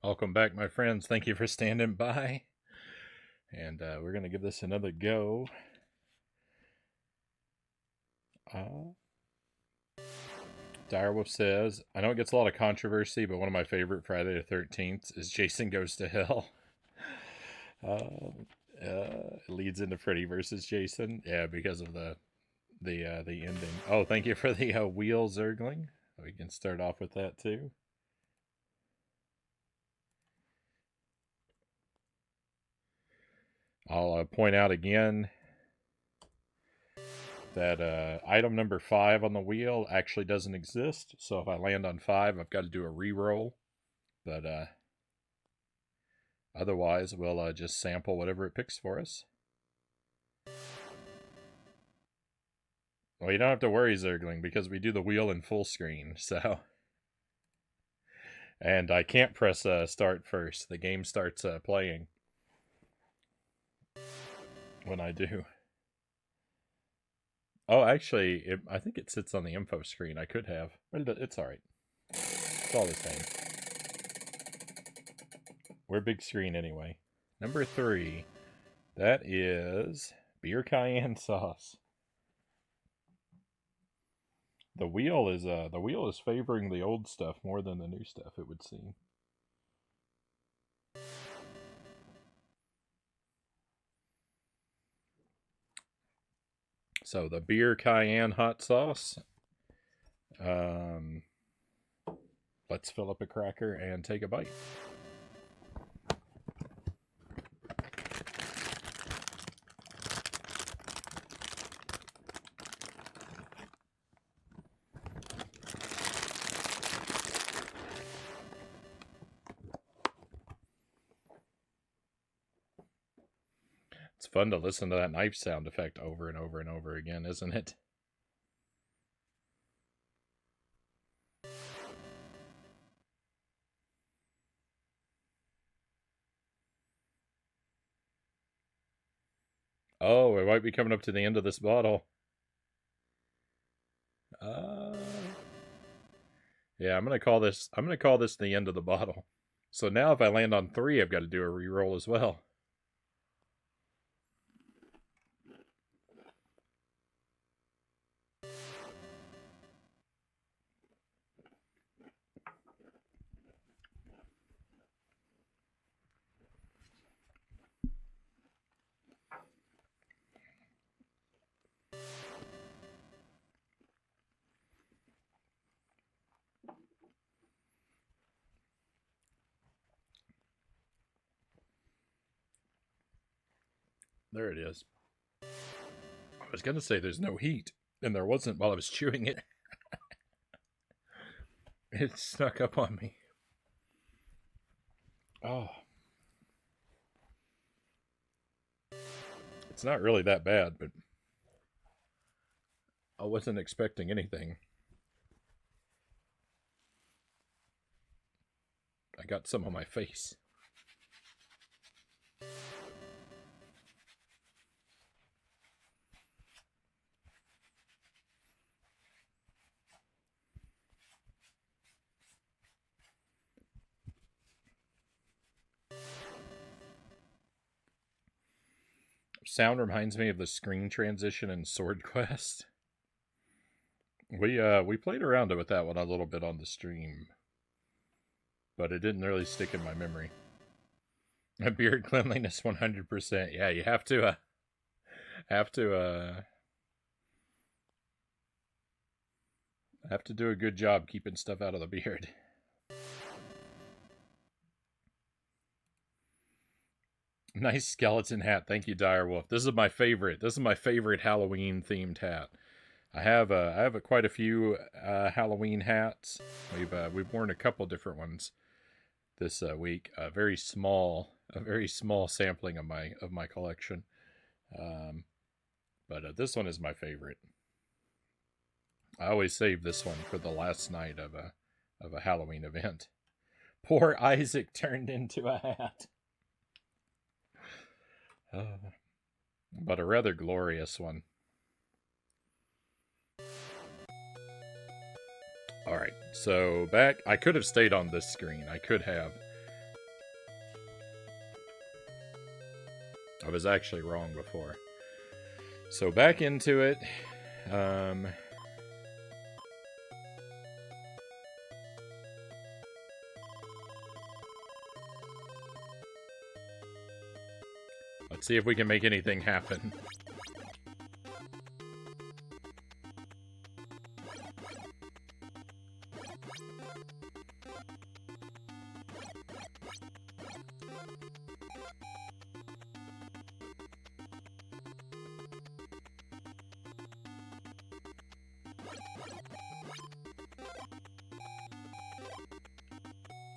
Welcome back, my friends. Thank you for standing by. And we're going to give this another go. Direwolf says, I know it gets a lot of controversy, but one of my favorite Friday the 13th is Jason Goes to Hell. It leads into Freddy versus Jason. Yeah, because of the ending. Oh, thank you for the wheel zergling. We can start off with that too. I'll point out again that item number 5 on the wheel actually doesn't exist. So if I land on 5, I've got to do a re-roll. But otherwise, we'll just sample whatever it picks for us. Well, you don't have to worry, Zergling, because we do the wheel in full screen. So, and I can't press start first. The game starts playing when I do. Oh, actually, I think it sits on the info screen. I could have. It's all right. It's all the same. We're big screen anyway. Number 3. That is beer cayenne sauce. The wheel is favoring the old stuff more than the new stuff, it would seem. So the beer cayenne hot sauce. Let's fill up a cracker and take a bite. It's fun to listen to that knife sound effect over and over and over again, isn't it? Oh, we might be coming up to the end of this bottle. Yeah, I'm gonna call this the end of the bottle. So now if I land on 3, I've got to do a re-roll as well. There it is. I was gonna say there's no heat, and there wasn't while I was chewing it. It snuck up on me. Oh. It's not really that bad, but I wasn't expecting anything. I got some on my face. Sound reminds me of the screen transition in Sword Quest. We played around with that one a little bit on the stream, but it didn't really stick in my memory. Beard cleanliness 100%. Yeah, you have to have to do a good job keeping stuff out of the beard. Nice skeleton hat. Thank you, Direwolf. This is my favorite. This is my favorite Halloween themed hat. I have quite a few Halloween hats. We've worn a couple different ones this week. A very small sampling of my collection. But this one is my favorite. I always save this one for the last night of a Halloween event. Poor Isaac turned into a hat. But a rather glorious one. Alright, so back. I could have stayed on this screen. I could have. I was actually wrong before. So back into it. Let's see if we can make anything happen.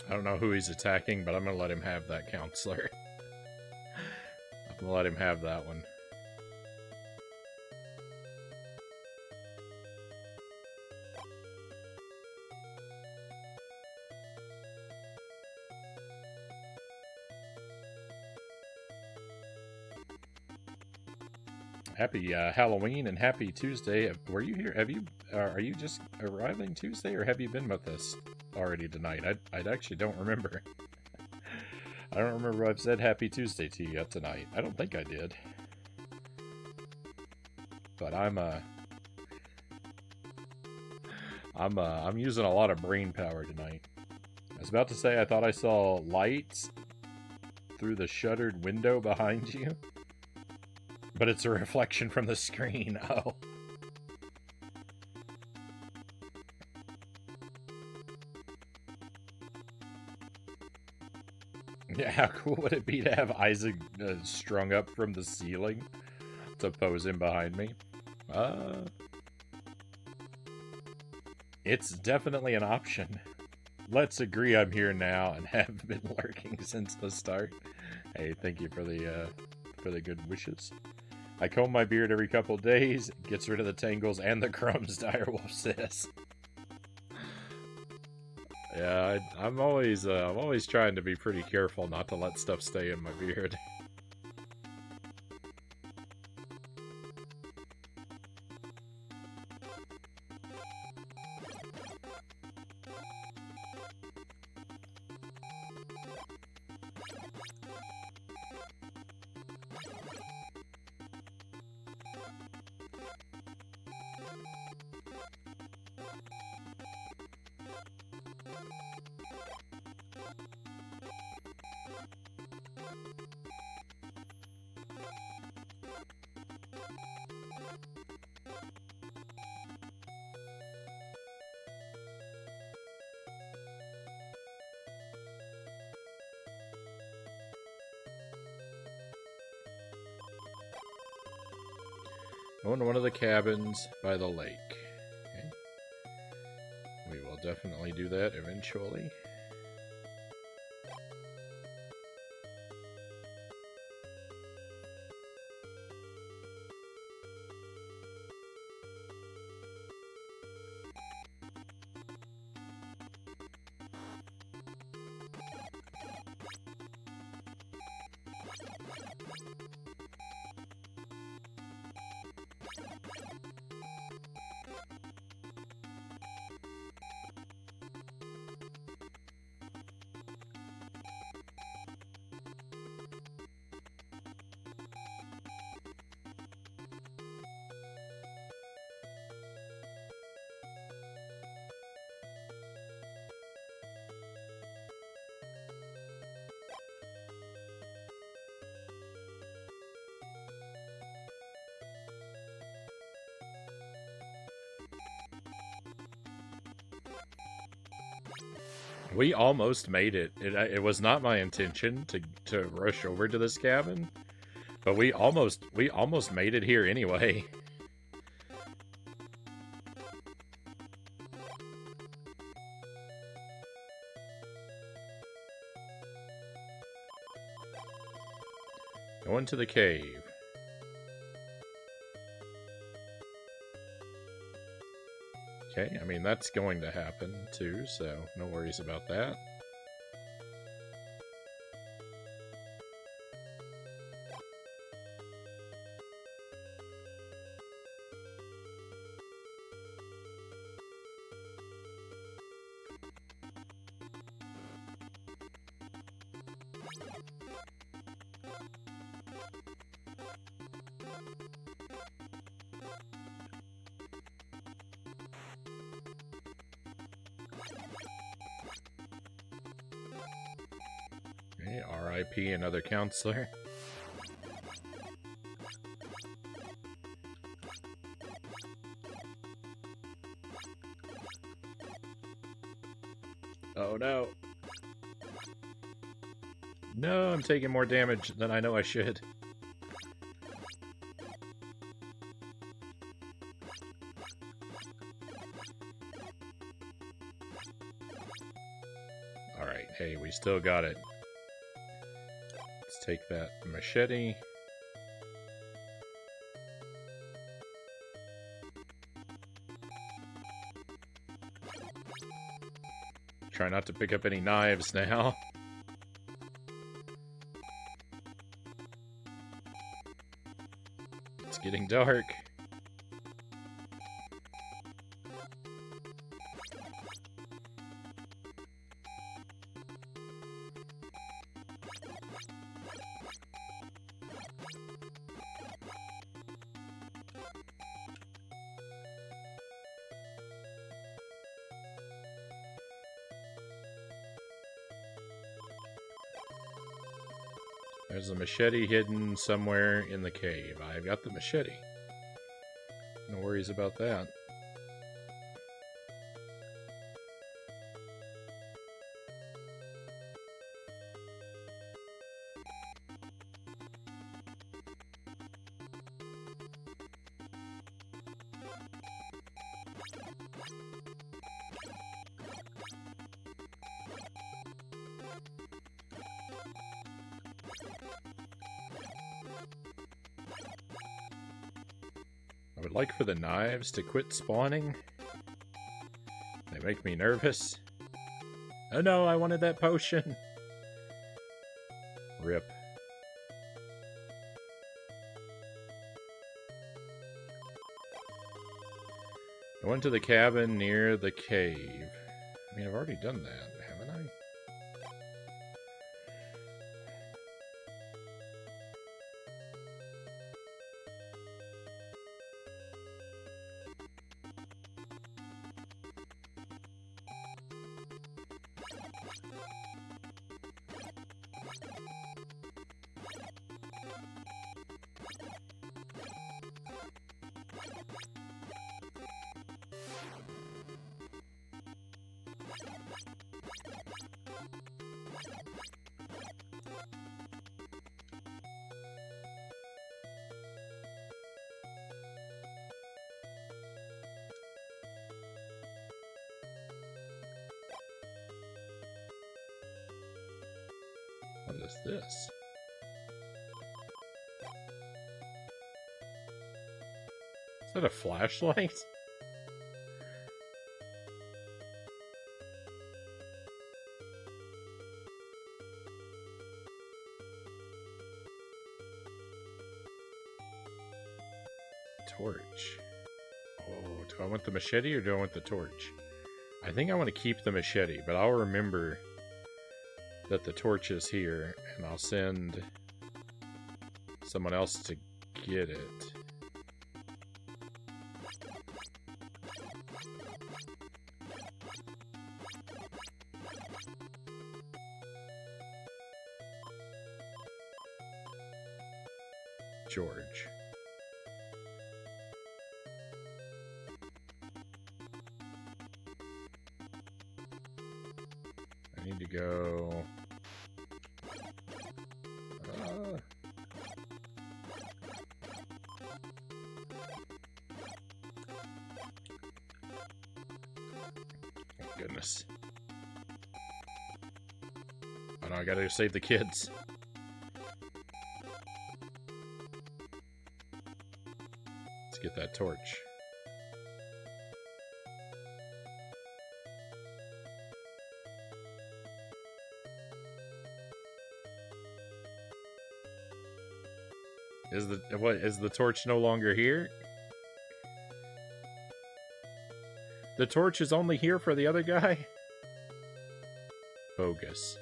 I don't know who he's attacking, but I'm going to let him have that counselor. I'm going to let him have that one. Happy Halloween and happy Tuesday. Were you here? Are you just arriving Tuesday, or have you been with us already tonight? I actually don't remember. I don't remember if I've said happy Tuesday to you yet tonight. I don't think I did. But I'm using a lot of brain power tonight. I was about to say I thought I saw lights through the shuttered window behind you. But it's a reflection from the screen. Oh. Yeah, how cool would it be to have Isaac strung up from the ceiling to pose him behind me? It's definitely an option. Let's agree I'm here now and have been lurking since the start. Hey, thank you for the good wishes. I comb my beard every couple days, gets rid of the tangles and the crumbs, Direwolf says. Yeah, I'm always trying to be pretty careful not to let stuff stay in my beard. Going to one of the cabins by the lake. Okay. We will definitely do that eventually. We almost made it. It was not my intention to rush over to this cabin, but we almost made it here anyway. Going to the cave. Okay, I mean, that's going to happen, too, so no worries about that. Okay, R.I.P. another counselor. Oh no. No, I'm taking more damage than I know I should. Alright, hey, we still got it. Let's take that machete. Try not to pick up any knives now. It's getting dark. There's a machete hidden somewhere in the cave. I've got the machete. No worries about that. I would like for the knives to quit spawning. They make me nervous. Oh no, I wanted that potion. Rip. I went to the cabin near the cave. I mean, I've already done that, haven't I? What is this? Is that a flashlight? Torch. Oh, do I want the machete or do I want the torch? I think I want to keep the machete, but I'll remember that the torch is here, and I'll send someone else to get it. George. I need to go... Goodness. Oh no, I gotta save the kids. Let's get that torch. Is the torch no longer here? The torch is only here for the other guy? Bogus.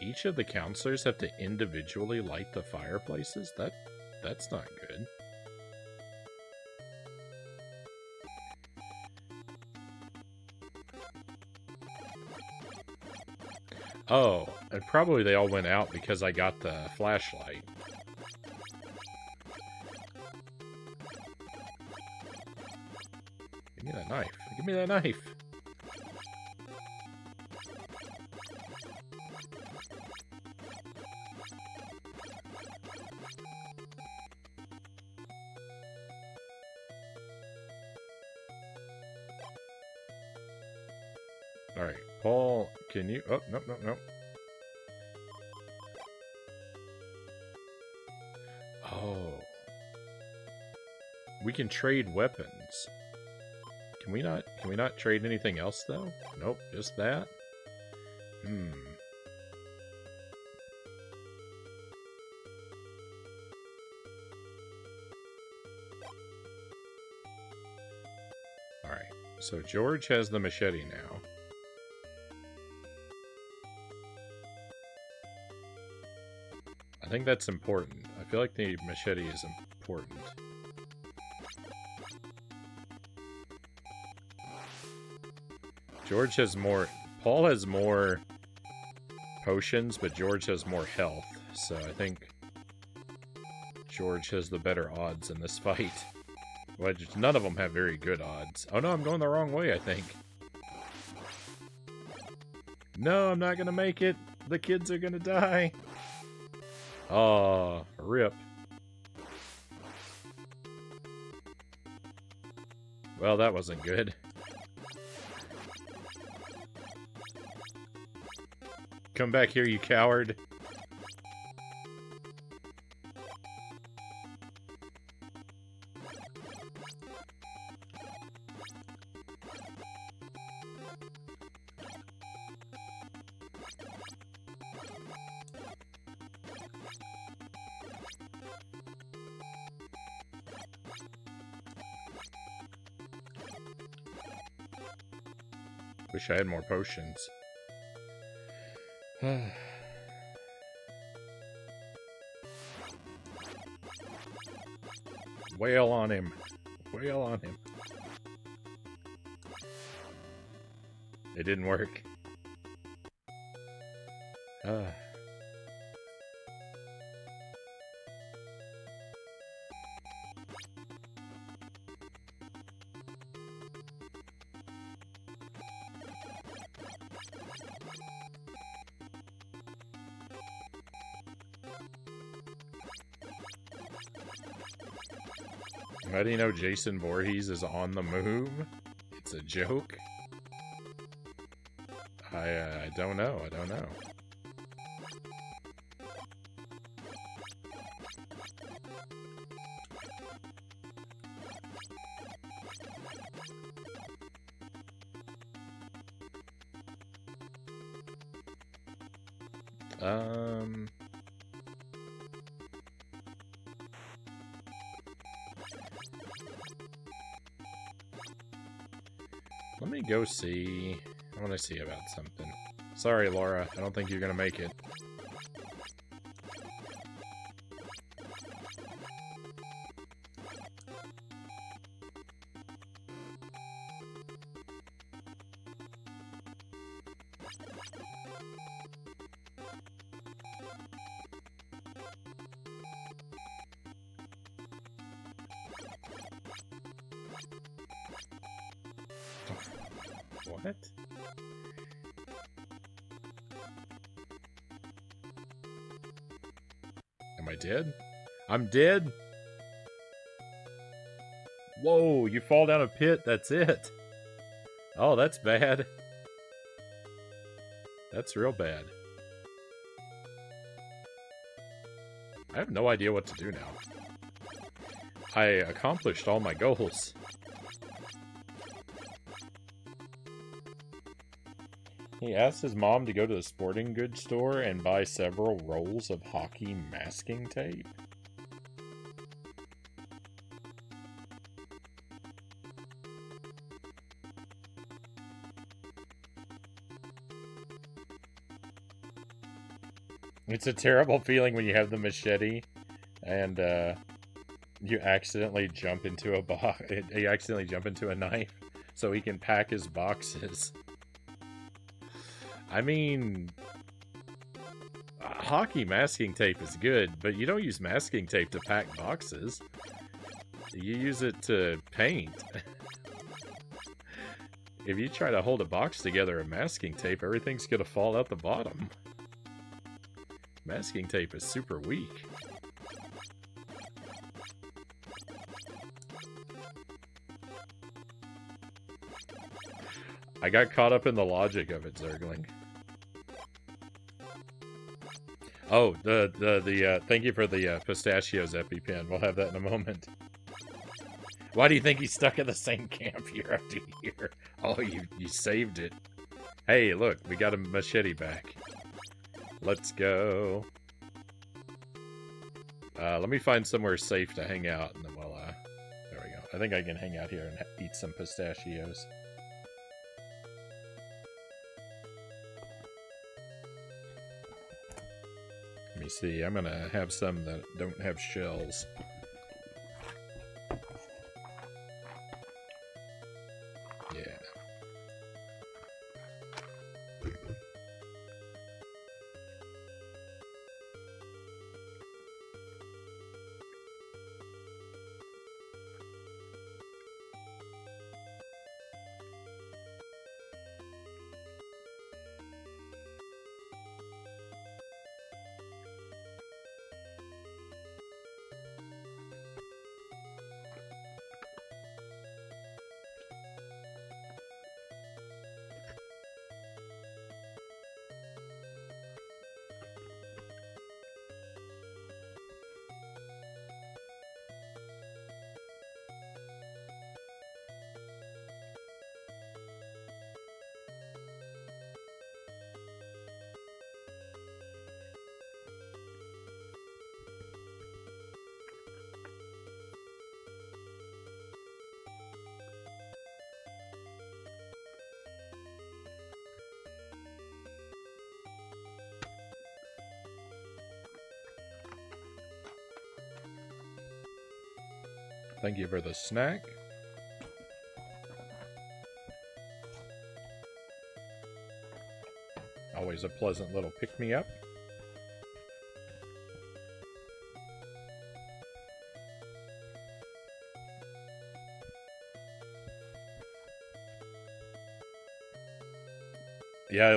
each of the counselors have to individually light the fireplaces? That's not good. Oh, and probably they all went out because I got the flashlight. Give me that knife. Give me that knife. Alright, Paul, can you... Oh, nope, nope, nope. Oh. We can trade weapons. Can we not trade anything else, though? Nope, just that? Alright, so George has the machete now. I think that's important. I feel like the machete is important. George has more... Paul has more potions, but George has more health. So I think George has the better odds in this fight. Which none of them have very good odds. Oh no, I'm going the wrong way, I think. No, I'm not gonna make it. The kids are gonna die. Oh, rip. Well, that wasn't good. Come back here, you coward. Wish I had more potions. Wail on him. Wail on him. It didn't work. How do you know Jason Voorhees is on the move? It's a joke? I don't know. I don't know. Let me go see. I want to see about something. Sorry, Laura. I don't think you're gonna make it. What? Am I dead? I'm dead? Whoa, you fall down a pit, that's it. Oh, that's bad. That's real bad. I have no idea what to do now. I accomplished all my goals. He asked his mom to go to the sporting goods store and buy several rolls of hockey masking tape. It's a terrible feeling when you have the machete and you accidentally jump into a box. You accidentally jump into a knife so he can pack his boxes. I mean, hockey masking tape is good, but you don't use masking tape to pack boxes. You use it to paint. If you try to hold a box together with masking tape, everything's gonna fall out the bottom. Masking tape is super weak. I got caught up in the logic of it, Zergling. Oh, thank you for the pistachios EpiPen. We'll have that in a moment. Why do you think he's stuck in the same camp year after year? Oh, you saved it. Hey, look, we got a machete back. Let's go. Let me find somewhere safe to hang out, and then we'll, there we go. I think I can hang out here and eat some pistachios. Let me see, I'm gonna have some that don't have shells. Yeah. Thank you for the snack. Always a pleasant little pick-me-up. Yeah,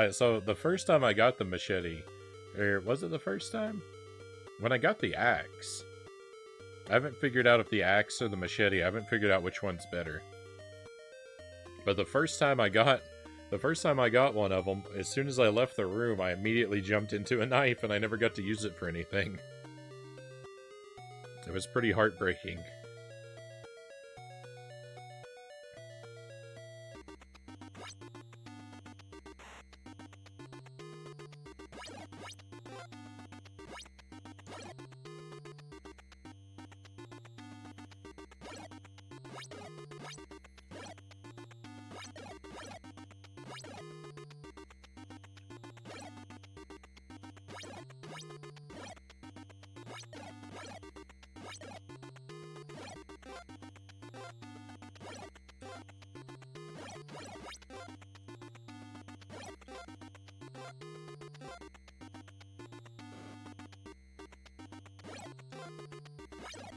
so the first time I got the machete, or was it the first time? When I got the axe. I haven't figured out if the axe or the machete, I haven't figured out which one's better. But the first time I got one of them, as soon as I left the room, I immediately jumped into a knife and I never got to use it for anything. It was pretty heartbreaking.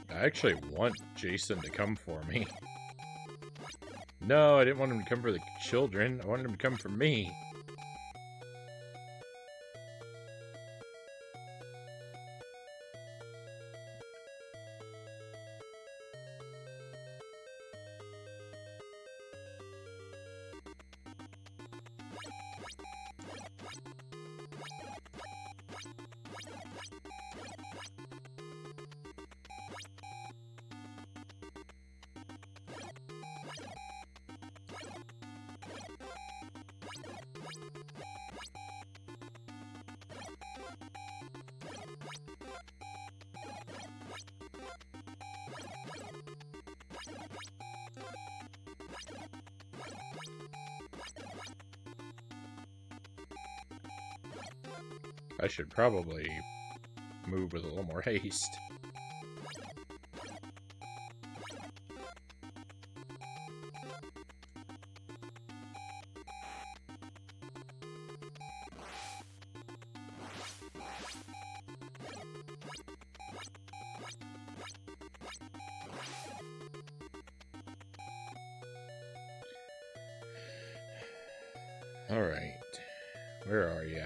I actually want Jason to come for me. No, I didn't want him to come for the children. I wanted him to come for me. I should probably move with a little more haste. All right. Where are you?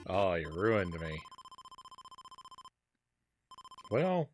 Oh, you ruined me. Well...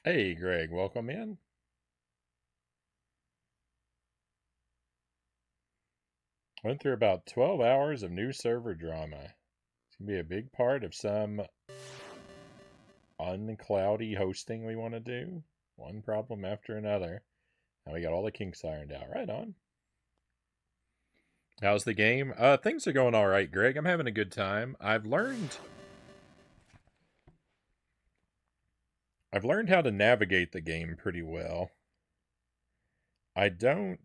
Hey, Greg, welcome in. Went through about 12 hours of new server drama. It's going to be a big part of some uncloudy hosting we want to do. One problem after another. Now we got all the kinks ironed out. Right on. How's the game? Things are going all right, Greg. I'm having a good time. I've learned how to navigate the game pretty well. I don't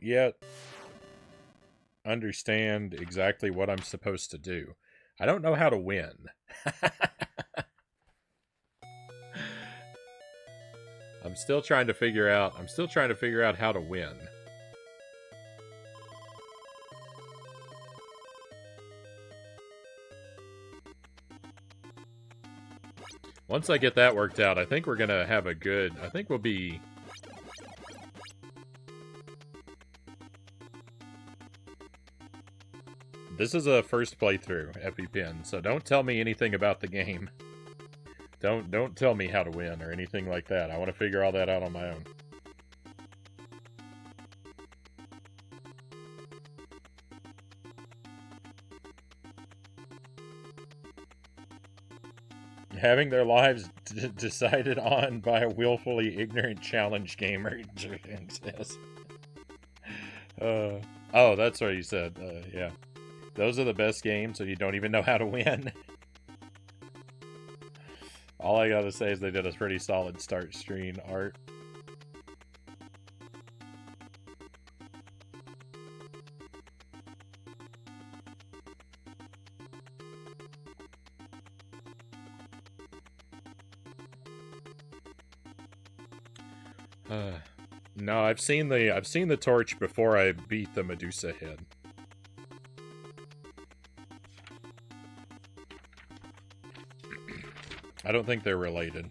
yet understand exactly what I'm supposed to do. I don't know how to win. I'm still trying to figure out how to win. Once I get that worked out, I think we're gonna have a good... I think we'll be... This is a first playthrough, EpiPen, so don't tell me anything about the game. Don't tell me how to win or anything like that. I want to figure all that out on my own. Having their lives decided on by a willfully ignorant challenge gamer, Jinx says. Oh, that's what you said. Yeah. Those are the best games, so you don't even know how to win. All I gotta say is they did a pretty solid start screen art. No, I've seen the torch before I beat the Medusa head. I don't think they're related.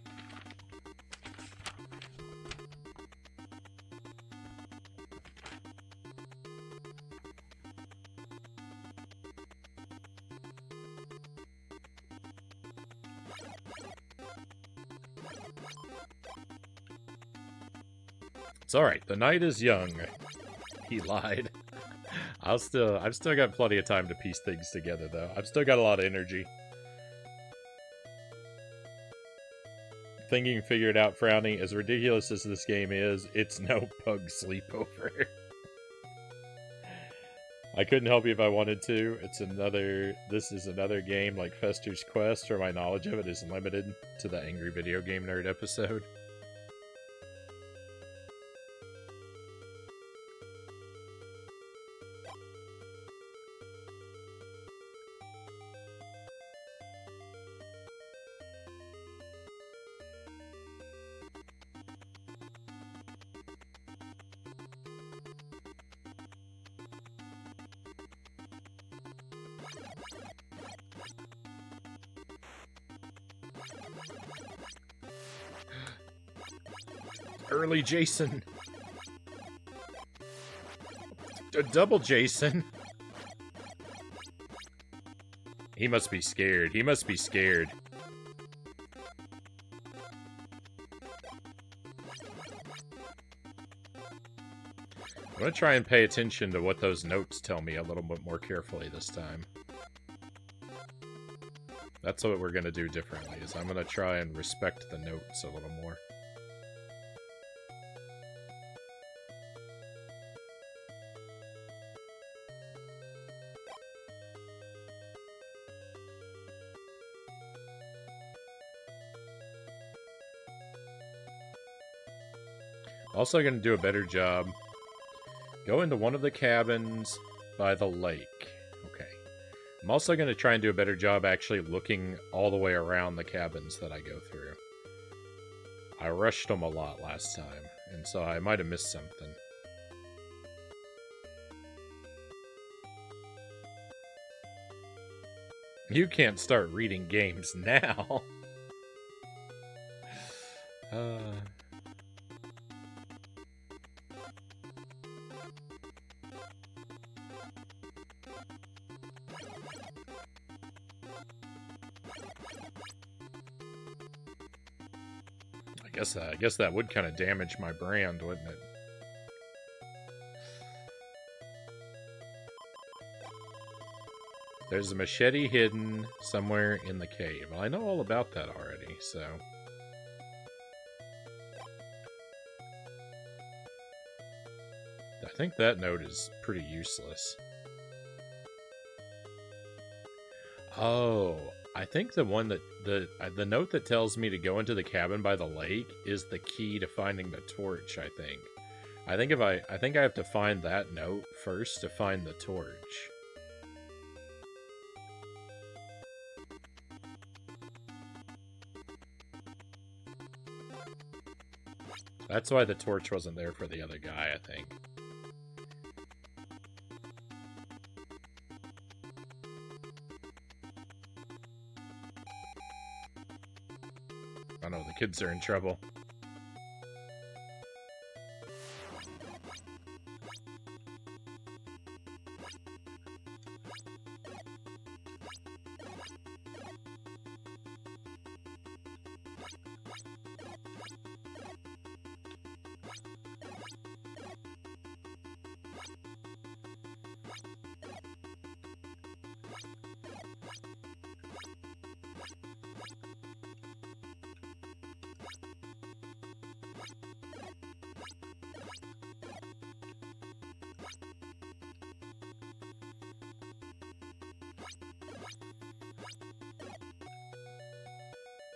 It's alright, the night is young. He lied. I've still got plenty of time to piece things together, though. I've still got a lot of energy. Thinking figured out, Frownie, as ridiculous as this game is, it's no pug sleepover. I couldn't help you if I wanted to. This is another game like Fester's Quest, where my knowledge of it is limited to the Angry Video Game Nerd episode. Early Jason. Double Jason. He must be scared. He must be scared. I'm gonna try and pay attention to what those notes tell me a little bit more carefully this time. That's what we're gonna do differently, is I'm gonna try and respect the notes a little more. Also going to do a better job. Go into one of the cabins by the lake. Okay. I'm also going to try and do a better job actually looking all the way around the cabins that I go through. I rushed them a lot last time, and so I might have missed something. You can't start reading games now. I guess that would kind of damage my brand, wouldn't it? There's a machete hidden somewhere in the cave. Well, I know all about that already, so... I think that note is pretty useless. Oh, I think the one that... The note that tells me to go into the cabin by the lake is the key to finding the torch, I think. I think I have to find that note first to find the torch. That's why the torch wasn't there for the other guy, I think. Oh no, the kids are in trouble.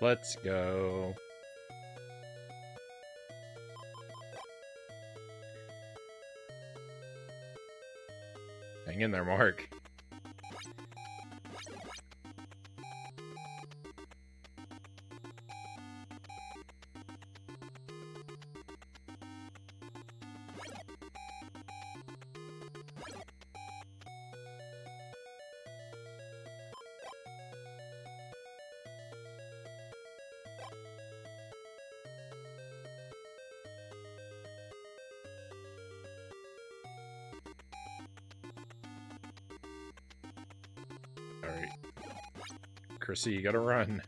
Let's go. Hang in there, Mark. Alright. Chrissy, you gotta run.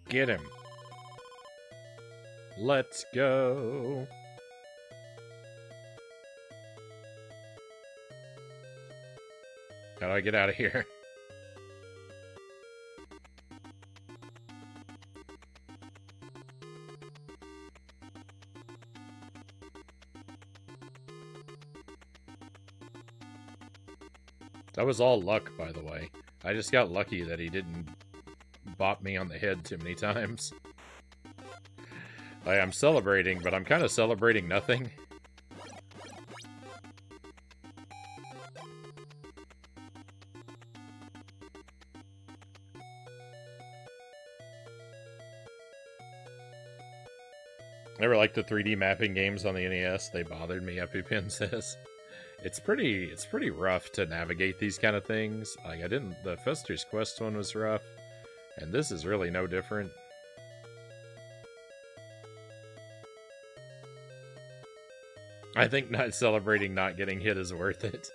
Get him. Let's go. How do I get out of here? That was all luck, by the way. I just got lucky that he didn't bopped me on the head too many times. Like, I'm celebrating, but I'm kind of celebrating nothing. Never liked the 3D mapping games on the NES. They bothered me, EpiPen says. It's pretty rough to navigate these kind of things. Like, the Fester's Quest one was rough, and this is really no different. I think not celebrating not getting hit is worth it.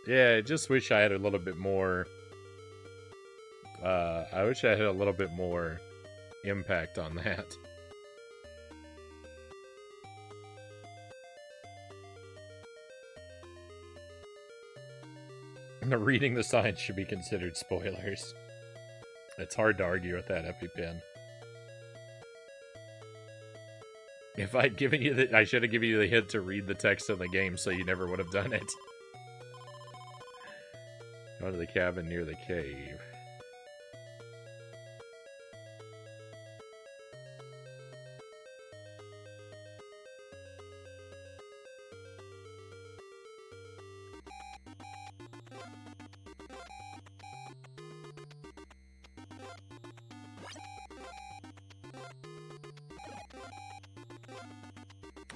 Yeah, I just wish I had a little bit more... I wish I had a little bit more impact on that. Reading the signs should be considered spoilers. It's hard to argue with that, EpiPen. If I'd given you I should have given you the hint to read the text of the game so you never would have done it. Go to the cabin near the cave.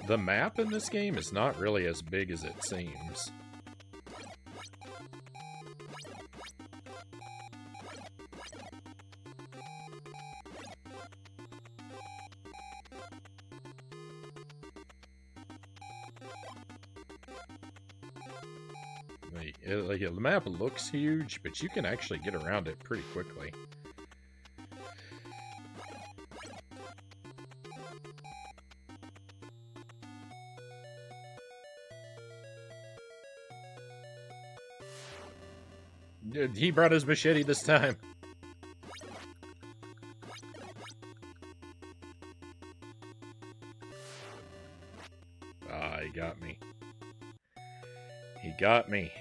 The map in this game is not really as big as it seems. The map looks huge, but you can actually get around it pretty quickly. He brought his machete this time. Ah, he got me. He got me.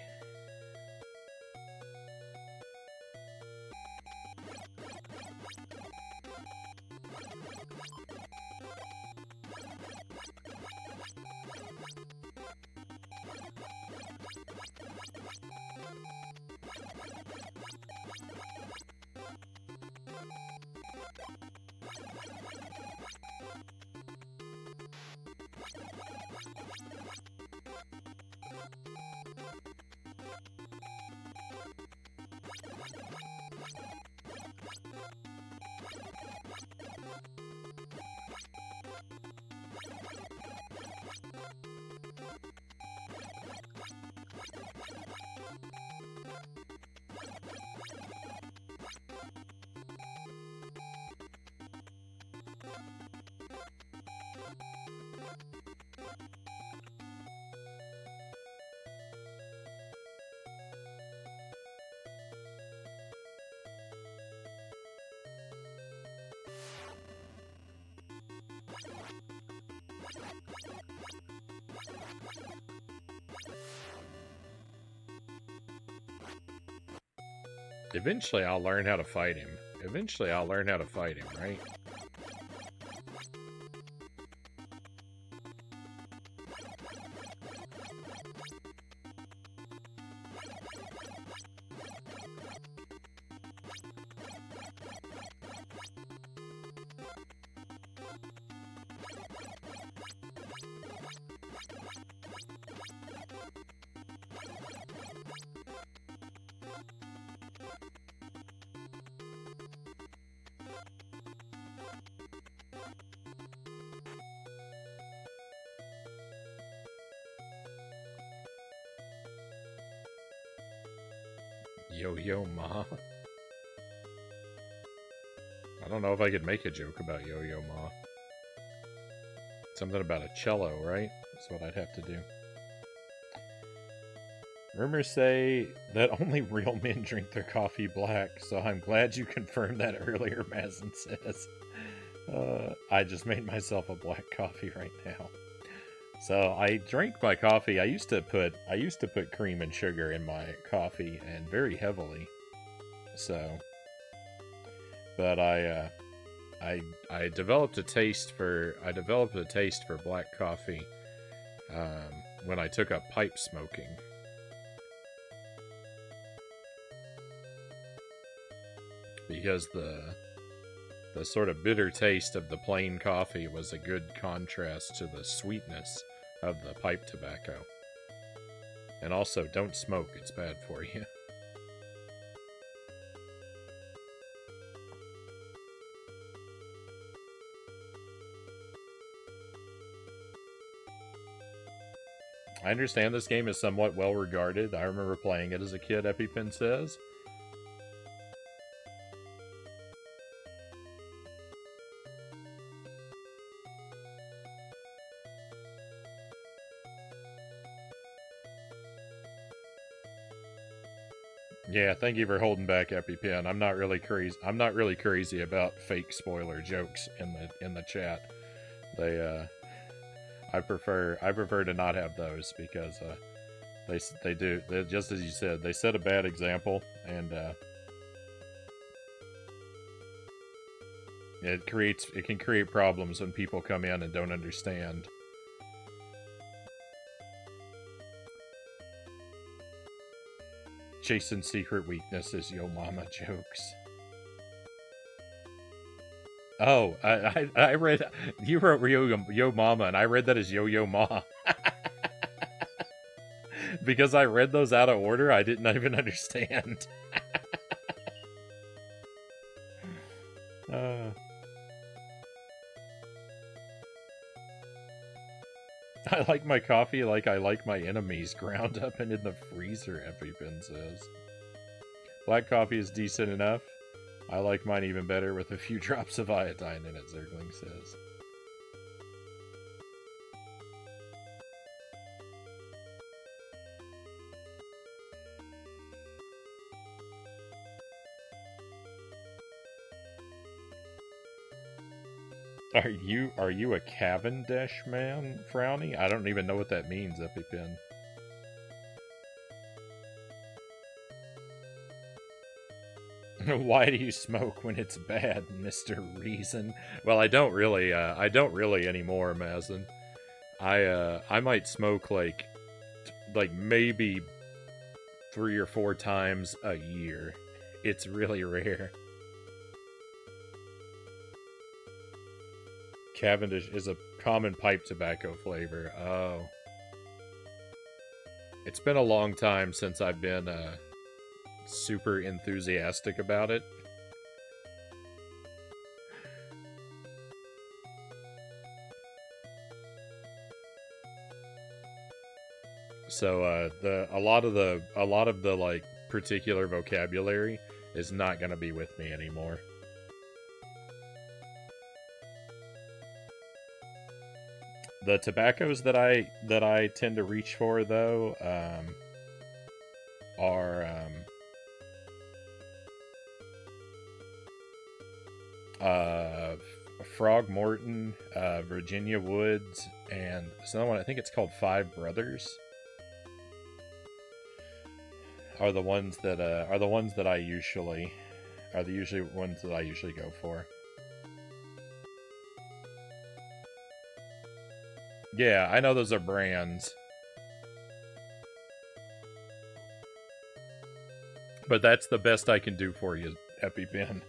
Eventually I'll learn how to fight him. Eventually I'll learn how to fight him, right? Yo-Yo Ma. I don't know if I could make a joke about Yo-Yo Ma. Something about a cello, right? That's what I'd have to do. Rumors say that only real men drink their coffee black, so I'm glad you confirmed that earlier, Mazin says. I just made myself a black coffee right now. So I drink my coffee. I used to put cream and sugar in my coffee, and very heavily. So, but I developed a taste for black coffee when I took up pipe smoking. Because the sort of bitter taste of the plain coffee was a good contrast to the sweetness of the pipe tobacco. And also, don't smoke, it's bad for you. I understand this game is somewhat well regarded. I remember playing it as a kid, EpiPen says. Yeah, thank you for holding back, EpiPen. I'm not really crazy about fake spoiler jokes in the chat. I prefer to not have those because they just as you said, they set a bad example, and it can create problems when people come in and don't understand. Jason's secret weakness is Yo Mama jokes. Oh, I read, you wrote Yo Mama, and I read that as Yo Yo Ma. Because I read those out of order, I didn't even understand. I like my coffee like I like my enemies, ground up and in the freezer, EpiPen says. Black coffee is decent enough. I like mine even better with a few drops of iodine in it, Zergling says. Are you a Cavendish man, Frownie? I don't even know what that means, EpiPen. Why do you smoke when it's bad, Mr. Reason? Well, I don't really anymore, Mazin. I might smoke like maybe 3 or 4 times a year. It's really rare. Cavendish is a common pipe tobacco flavor. Oh. It's been a long time since I've been super enthusiastic about it. So a lot of the like particular vocabulary is not going to be with me anymore. The tobaccos that I tend to reach for, though, are Frog Morton, Virginia Woods, and there's another one. I think it's called Five Brothers. Are the ones that I usually go for. Yeah, I know those are brands. But that's the best I can do for you, EpiPen.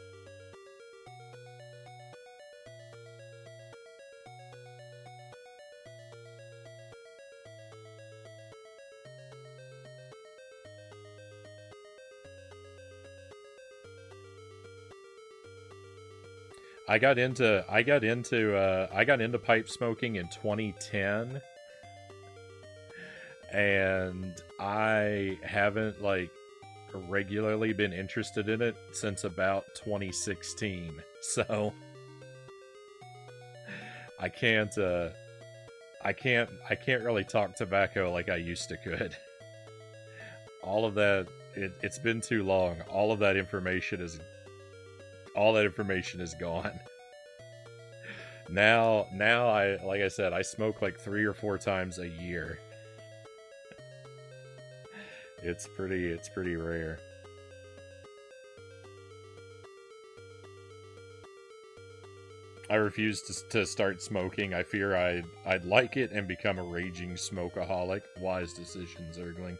I got into pipe smoking in 2010, and I haven't regularly been interested in it since about 2016. So I can't really talk tobacco like I used to could. All of that, it's been too long. All that information is gone. Now like I said, I smoke like 3 or 4 times a year. It's pretty rare. I refuse to start smoking. I fear I'd like it and become a raging smokeaholic. Wise decision, Zergling.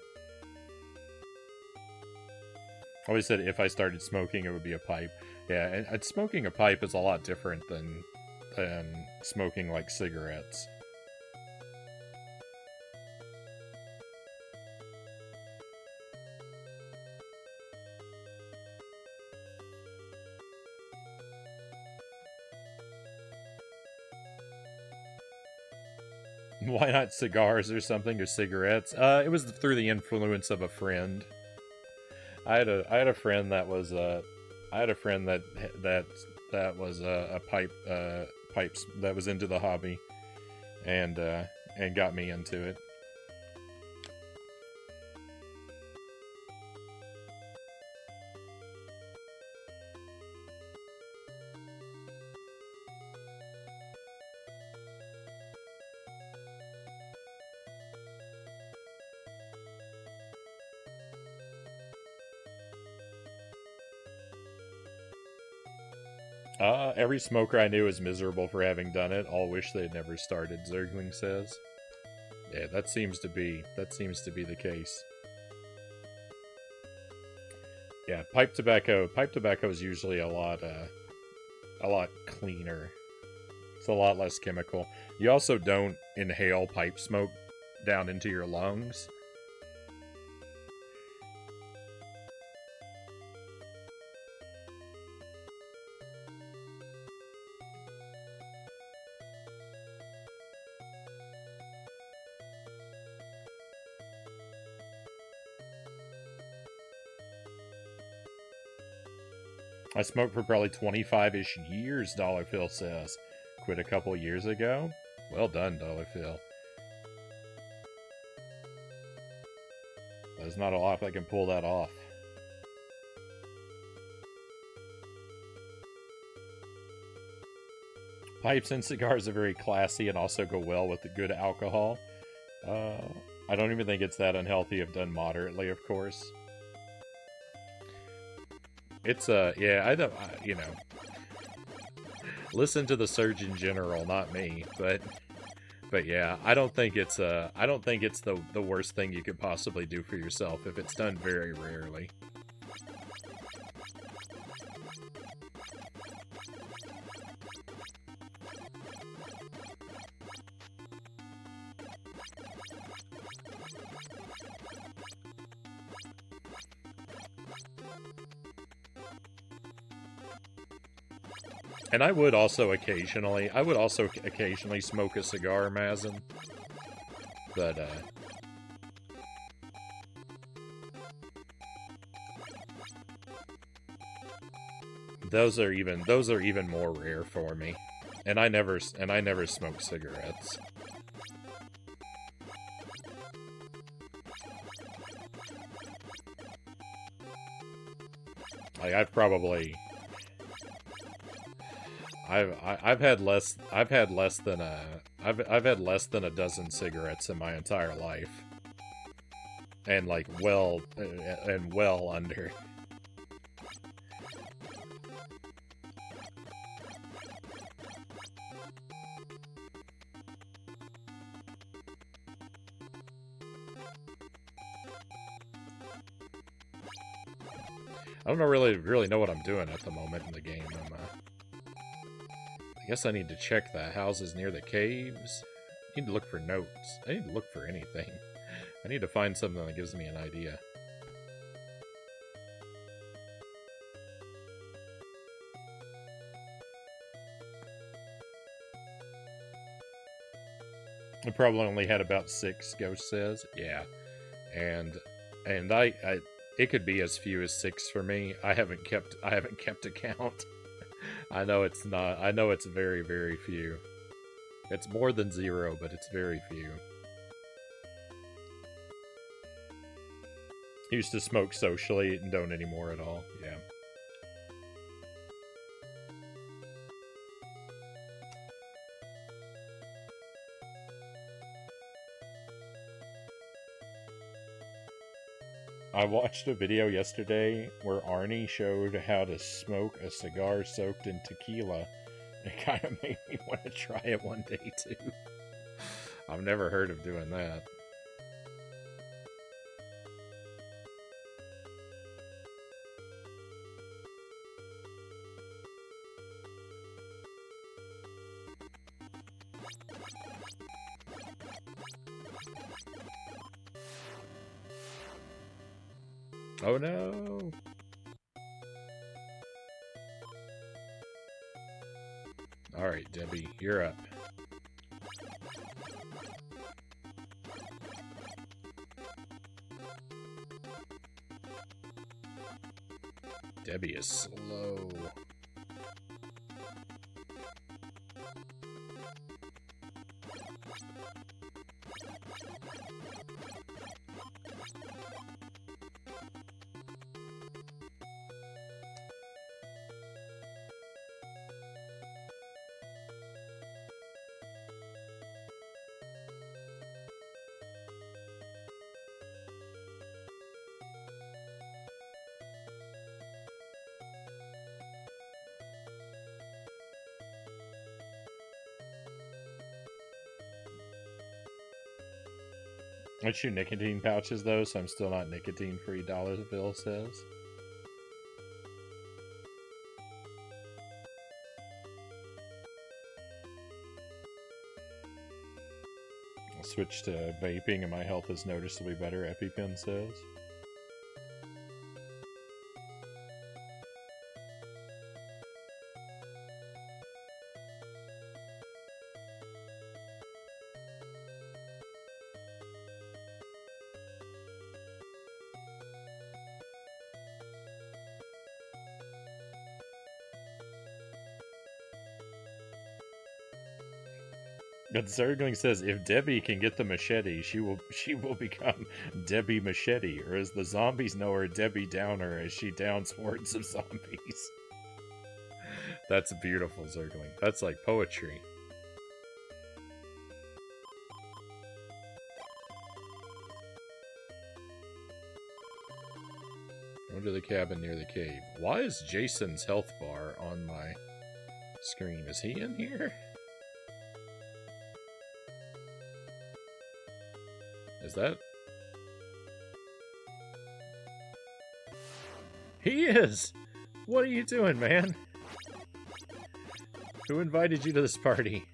I always said if I started smoking, it would be a pipe. Yeah, and smoking a pipe is a lot different than smoking like cigarettes. Why not cigars or something, or cigarettes? It was through the influence of a friend. I had a friend that was that was a pipes that was into the hobby, and got me into it. Every smoker I knew was miserable for having done it. All wish they'd never started, Zergling says. Yeah, that seems to be the case. Yeah, pipe tobacco is usually a lot cleaner. It's a lot less chemical. You also don't inhale pipe smoke down into your lungs. I smoked for probably 25-ish years, Dollar Phil says. Quit a couple years ago? Well done, Dollar Phil. There's not a lot that can pull that off. Pipes and cigars are very classy and also go well with the good alcohol. I don't even think it's that unhealthy if done moderately, of course. It's yeah, I don't, you know, listen to the Surgeon General, not me, but yeah, I don't think it's the worst thing you could possibly do for yourself if it's done very rarely. And I would also occasionally smoke a cigar, Mazin. But, those are even more rare for me. And I never smoke cigarettes. Like, I've had less than a dozen cigarettes in my entire life, and like well under. I don't really know what I'm doing at the moment in the game. I guess I need to check the houses near the caves. I need to look for notes. I need to look for anything. I need to find something that gives me an idea. I probably only had about 6, Ghost says. Yeah. And I it could be as few as 6 for me. I haven't kept a count. I know it's not. I know it's very, very few. It's more than 0, but it's very few. Used to smoke socially and don't anymore at all. Yeah. I watched a video yesterday where Arnie showed how to smoke a cigar soaked in tequila It kind of made me want to try it one day, too. I've never heard of doing that. Oh no! Alright, Debbie, you're up. Debbie is slow. I chew nicotine pouches though, so I'm still not nicotine free, Bill says. I'll switch to vaping and my health is noticeably better, EpiPen says. But Zergling says if Debbie can get the machete, she will become Debbie Machete, or as the zombies know her, Debbie Downer, as she downs hordes of zombies. That's beautiful, Zergling. That's like poetry. Go to the cabin near the cave. Why is Jason's health bar on my screen? Is he in here? Is that? He is! What are you doing, man? Who invited you to this party?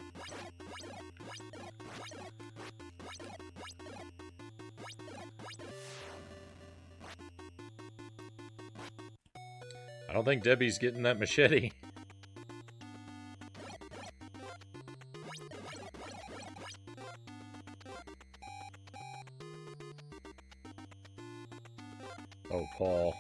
I don't think Debbie's getting that machete. Oh, Paul.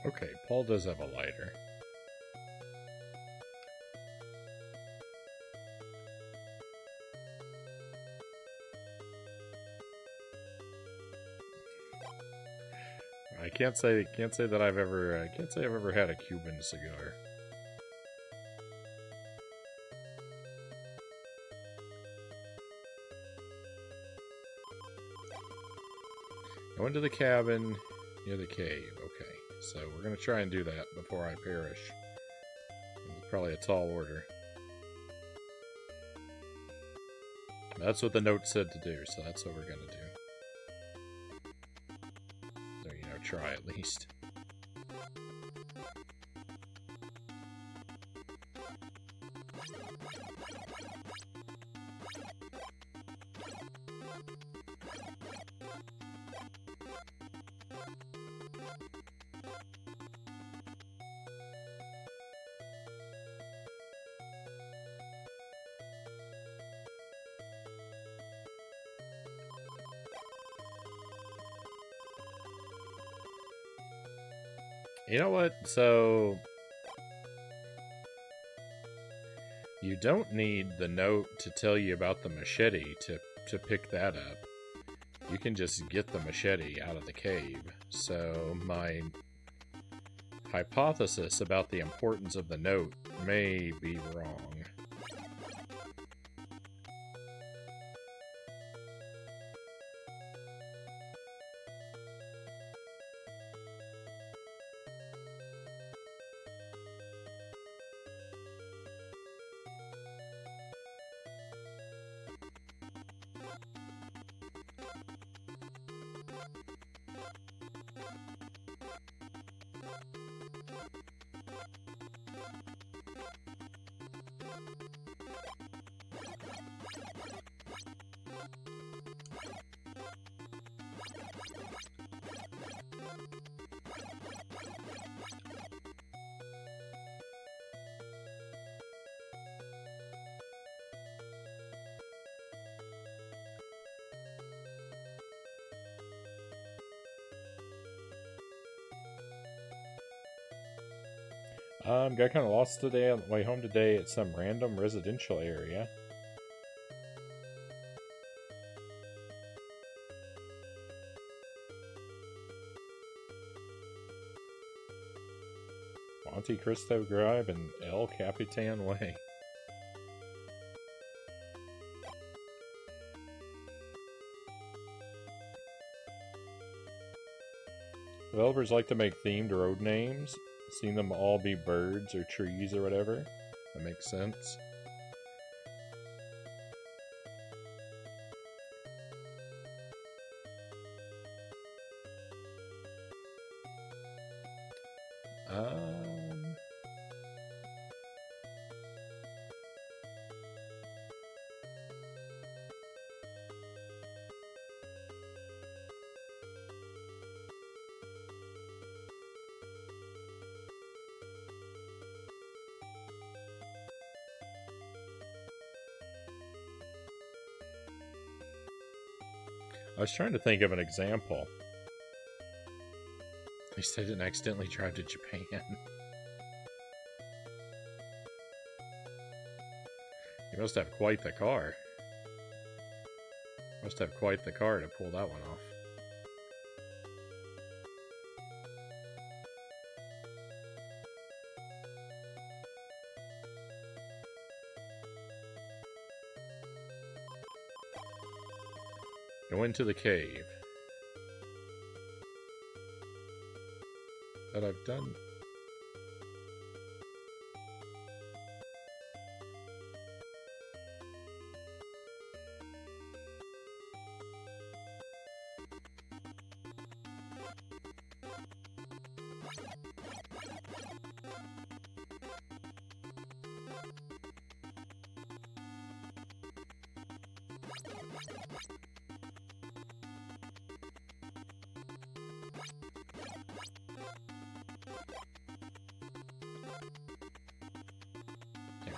Okay, Paul does have a lighter. I can't say that I've ever had a Cuban cigar. Go into the cabin near the cave. Okay, so we're gonna try and do that before I perish Probably a tall order. That's what the note said to do, so that's what we're gonna do. Or, you know, try at least. You know what? So you don't need the note to tell you about the machete to pick that up. You can just get the machete out of the cave. So my hypothesis about the importance of the note may be wrong. Got kind of lost today on the way home today at some random residential area. Monte Cristo Drive and El Capitan Way. Developers like to make themed road names. Seen them all be birds or trees or whatever. That makes sense. I was trying to think of an example. At least I didn't accidentally drive to Japan. You must have quite the car. Must have quite the car to pull that one off. Go into the cave. That I've done.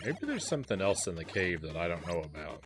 Maybe there's something else in the cave that I don't know about.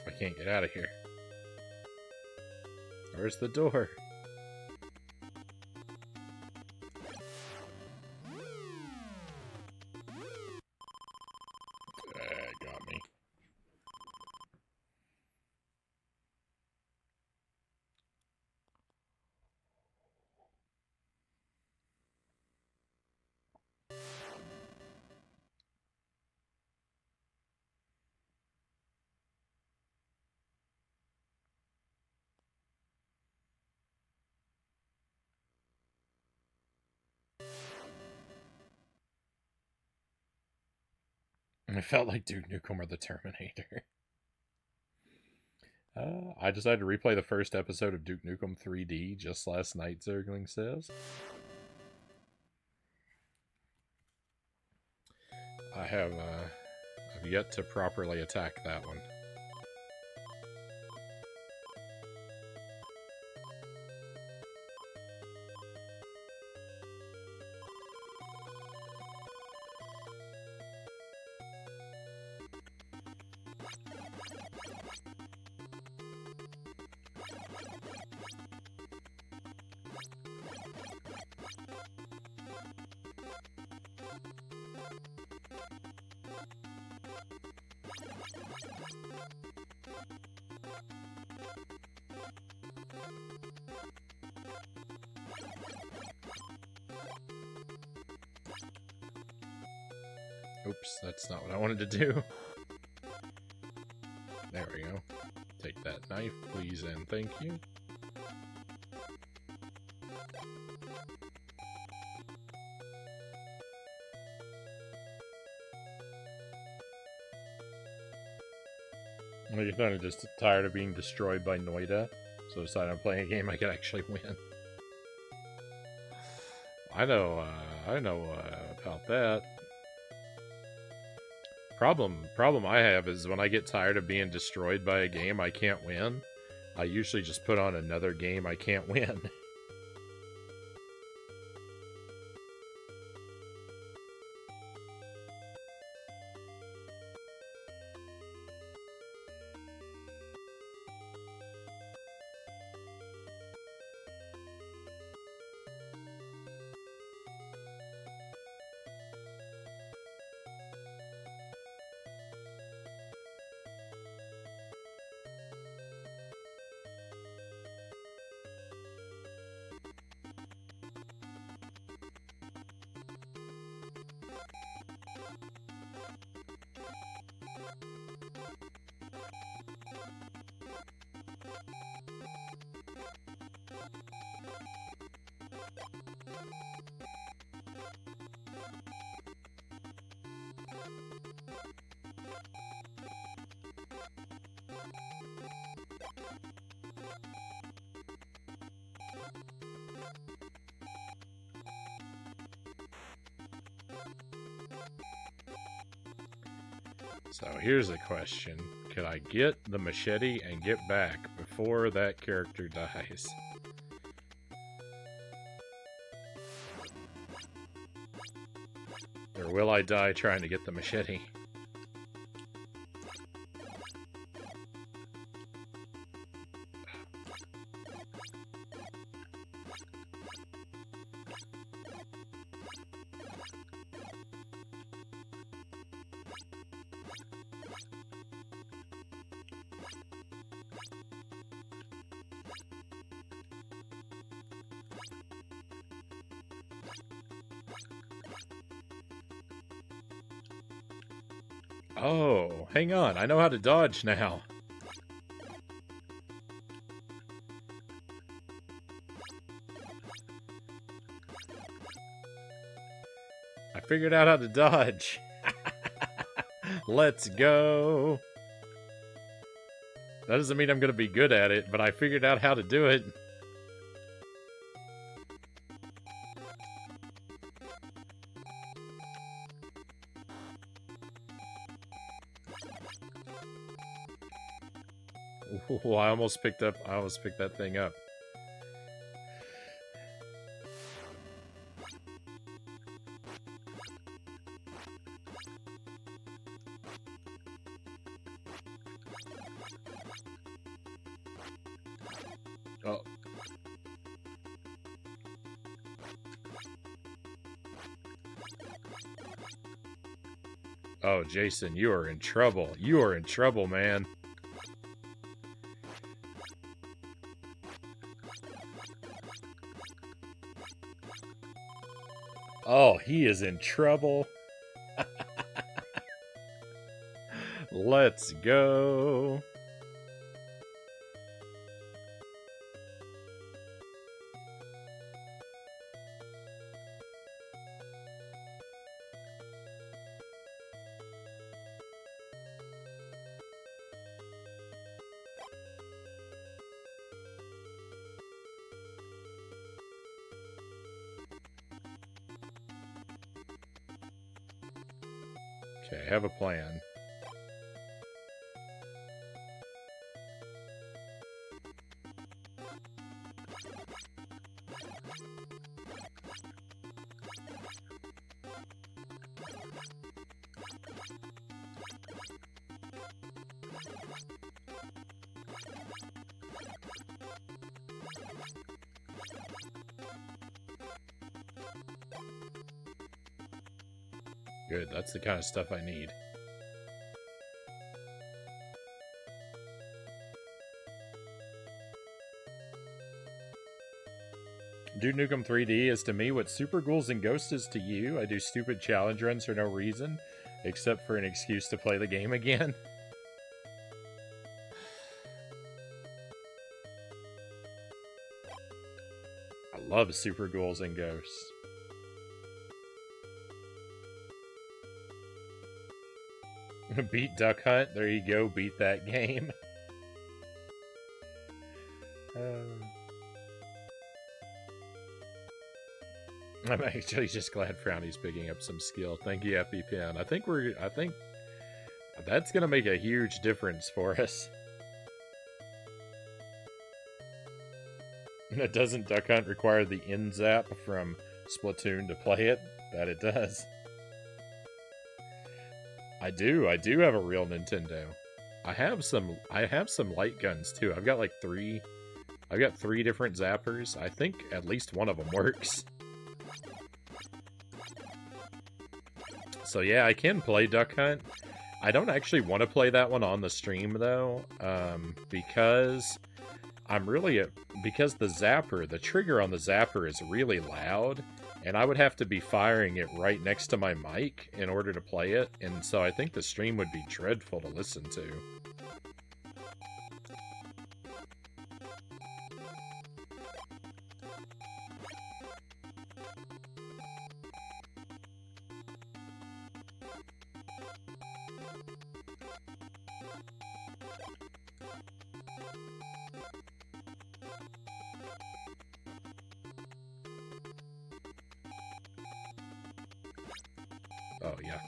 I can't get out of here. Where's the door? Got me. It felt like Duke Nukem or the Terminator. I decided to replay the first episode of Duke Nukem 3D just last night, Zergling says. I've yet to properly attack that one. Oops, that's not what I wanted to do. There we go. Take that knife, please, and thank you. I'm kind of just tired of being destroyed by Noida, so I decided I'm playing a game I could actually win. I know about that. Problem I have is when I get tired of being destroyed by a game I can't win, I usually just put on another game I can't win. So here's a question. Could I get the machete and get back before that character dies? Or will I die trying to get the machete? Oh, hang on. I know how to dodge now. I figured out how to dodge. Let's go. That doesn't mean I'm going to be good at it, but I figured out how to do it. Ooh, I almost picked that thing up. Oh. Oh, Jason, you are in trouble. You are in trouble, man. Oh, he is in trouble. Let's go. Okay, I have a plan. Good, that's the kind of stuff I need. Dude Nukem 3D is to me what Super Ghouls and Ghosts is to you. I do stupid challenge runs for no reason, except for an excuse to play the game again. I love Super Ghouls and Ghosts. Beat Duck Hunt. There you go. Beat that game. I'm actually just glad Frownie's picking up some skill. Thank you, EpiPen. I think that's gonna make a huge difference for us. It doesn't Duck Hunt require the in zap from Splatoon to play it? That it does. I do have a real Nintendo. I have some light guns too. I've got like three different zappers. I think at least one of them works. So yeah, I can play Duck Hunt. I don't actually want to play that one on the stream though, because because the trigger on the zapper is really loud, and I would have to be firing it right next to my mic in order to play it, and so I think the stream would be dreadful to listen to. Oh, yuck.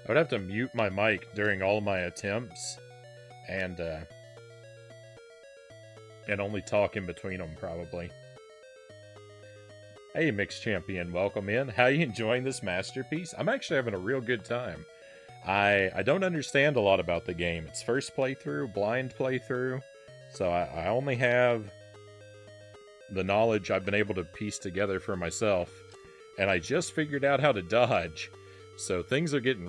I would have to mute my mic during all my attempts, and only talk in between them, probably. Hey, Mixed Champion, welcome in. How you enjoying this masterpiece? I'm actually having a real good time. I don't understand a lot about the game. It's first playthrough, blind playthrough, so I only have the knowledge I've been able to piece together for myself, and I just figured out how to dodge, so things are getting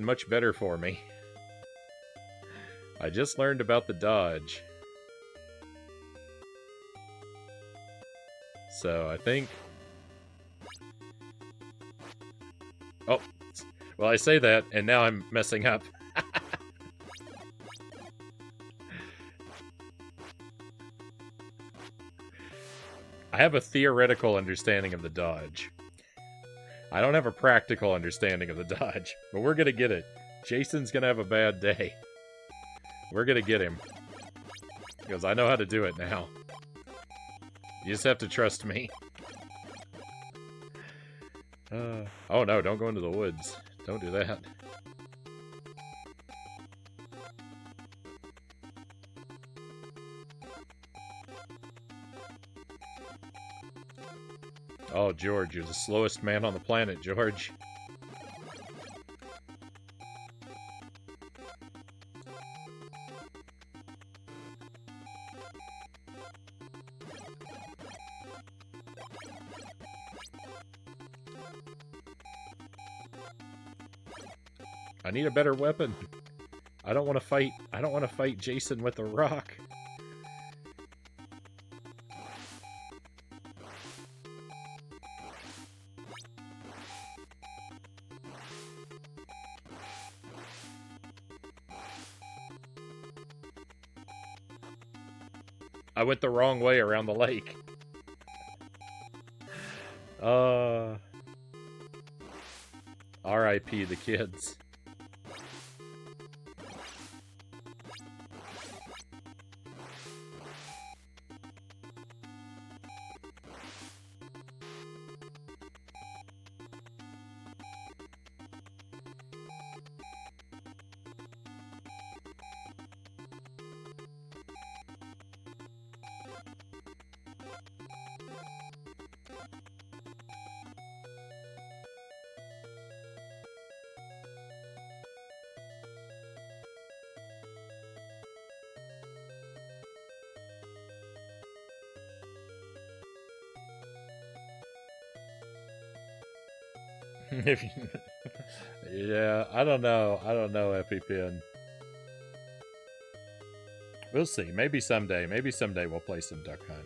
much better for me. I just learned about the dodge. So I think... Oh, well, I say that, and now I'm messing up. I have a theoretical understanding of the dodge. I don't have a practical understanding of the dodge, but we're gonna get it. Jason's gonna have a bad day. We're gonna get him. Because I know how to do it now. You just have to trust me. Oh no, don't go into the woods. Don't do that. Oh, George, you're the slowest man on the planet, George. I need a better weapon. I don't want to fight. I don't want to fight Jason with a rock. I went the wrong way around the lake. R.I.P. the kids. Yeah, I don't know. I don't know, EpiPen. We'll see. Maybe someday. Maybe someday we'll play some Duck Hunt.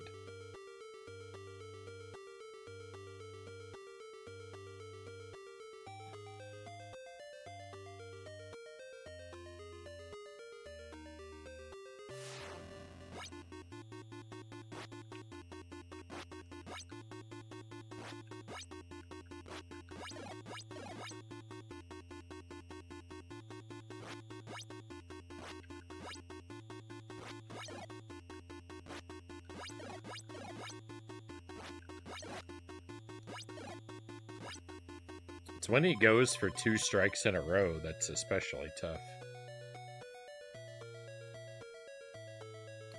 It's when he goes for 2 strikes in a row that's especially tough.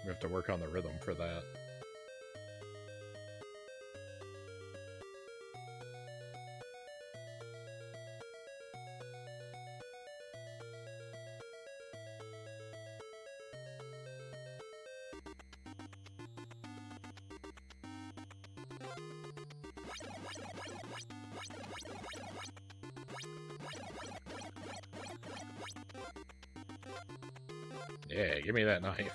We have to work on the rhythm for that. Yeah, give me that knife.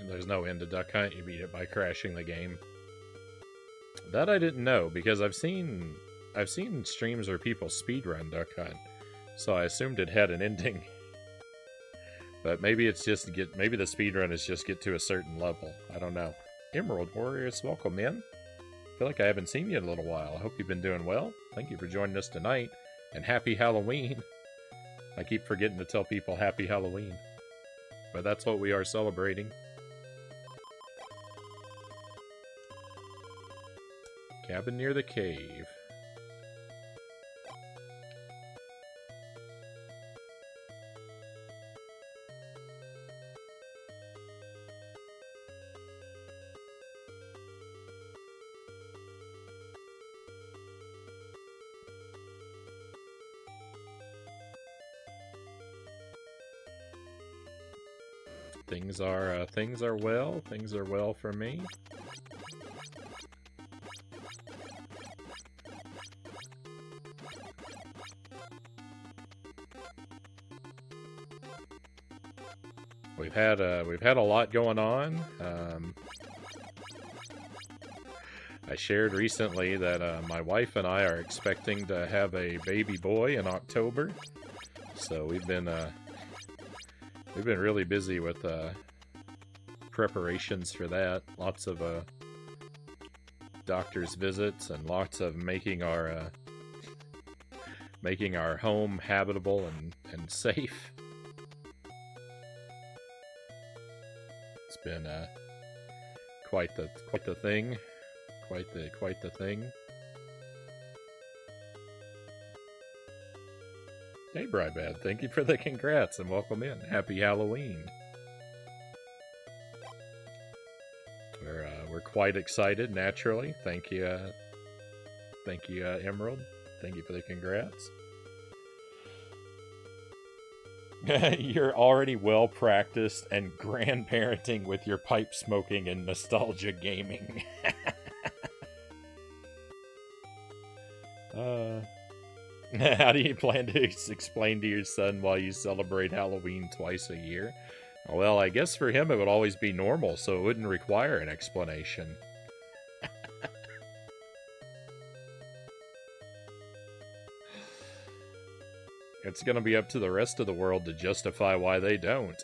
There's no end to Duck Hunt. You beat it by crashing the game. That I didn't know, because I've seen streams where people speedrun Duck Hunt, so I assumed it had an ending. But maybe it's just maybe the speedrun is just get to a certain level. I don't know. Emerald Warriors, welcome in. I feel like I haven't seen you in a little while. I hope you've been doing well. Thank you for joining us tonight, and happy Halloween. I keep forgetting to tell people happy Halloween. but that's what we are celebrating. Cabin near the cave. Things are well. Things are well for me. We've had a lot going on. I shared recently that my wife and I are expecting to have a baby boy in October, so we've been really busy with preparations for that. Lots of doctor's visits and lots of making our home habitable and safe. It's been quite the thing. Quite the thing. Hey, Brybad, thank you for the congrats and welcome in. Happy Halloween. We're quite excited, naturally. Thank you, Emerald. Thank you for the congrats. You're already well practiced and grandparenting with your pipe smoking and nostalgia gaming. How do you plan to explain to your son why you celebrate Halloween twice a year? Well, I guess for him it would always be normal, so it wouldn't require an explanation. It's gonna be up to the rest of the world to justify why they don't.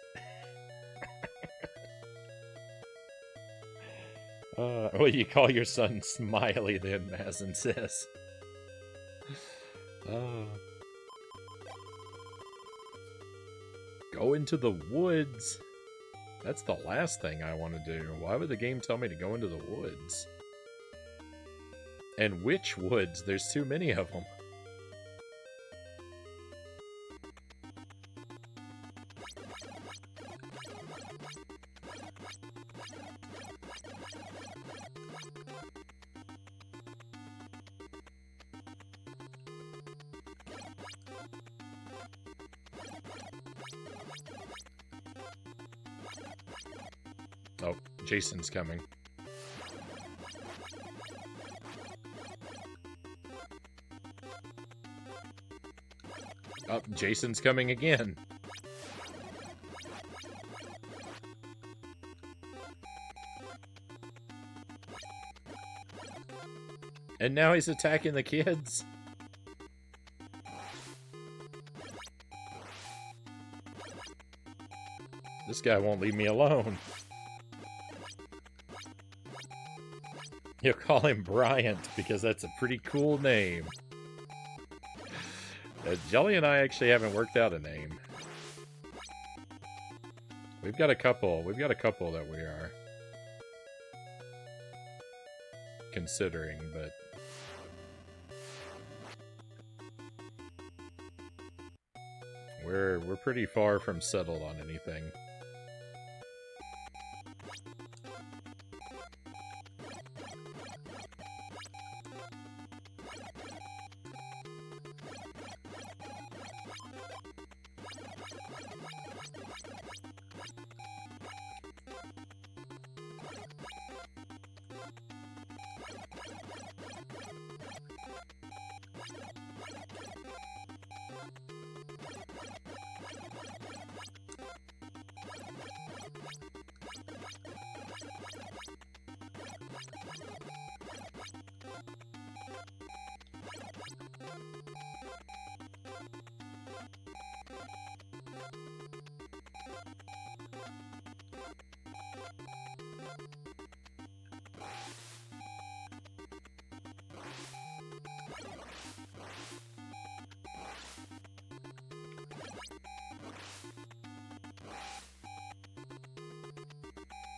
Well, you call your son Smiley then, Mazin says. Go into the woods. That's the last thing I want to do. Why would the game tell me to go into the woods? And which woods? There's too many of them. Oh, Jason's coming. Oh, Jason's coming again. And now he's attacking the kids. This guy won't leave me alone. You'll call him Bryant because that's a pretty cool name. Jelly and I actually haven't worked out a name. We've got a couple that we are considering, but we're pretty far from settled on anything.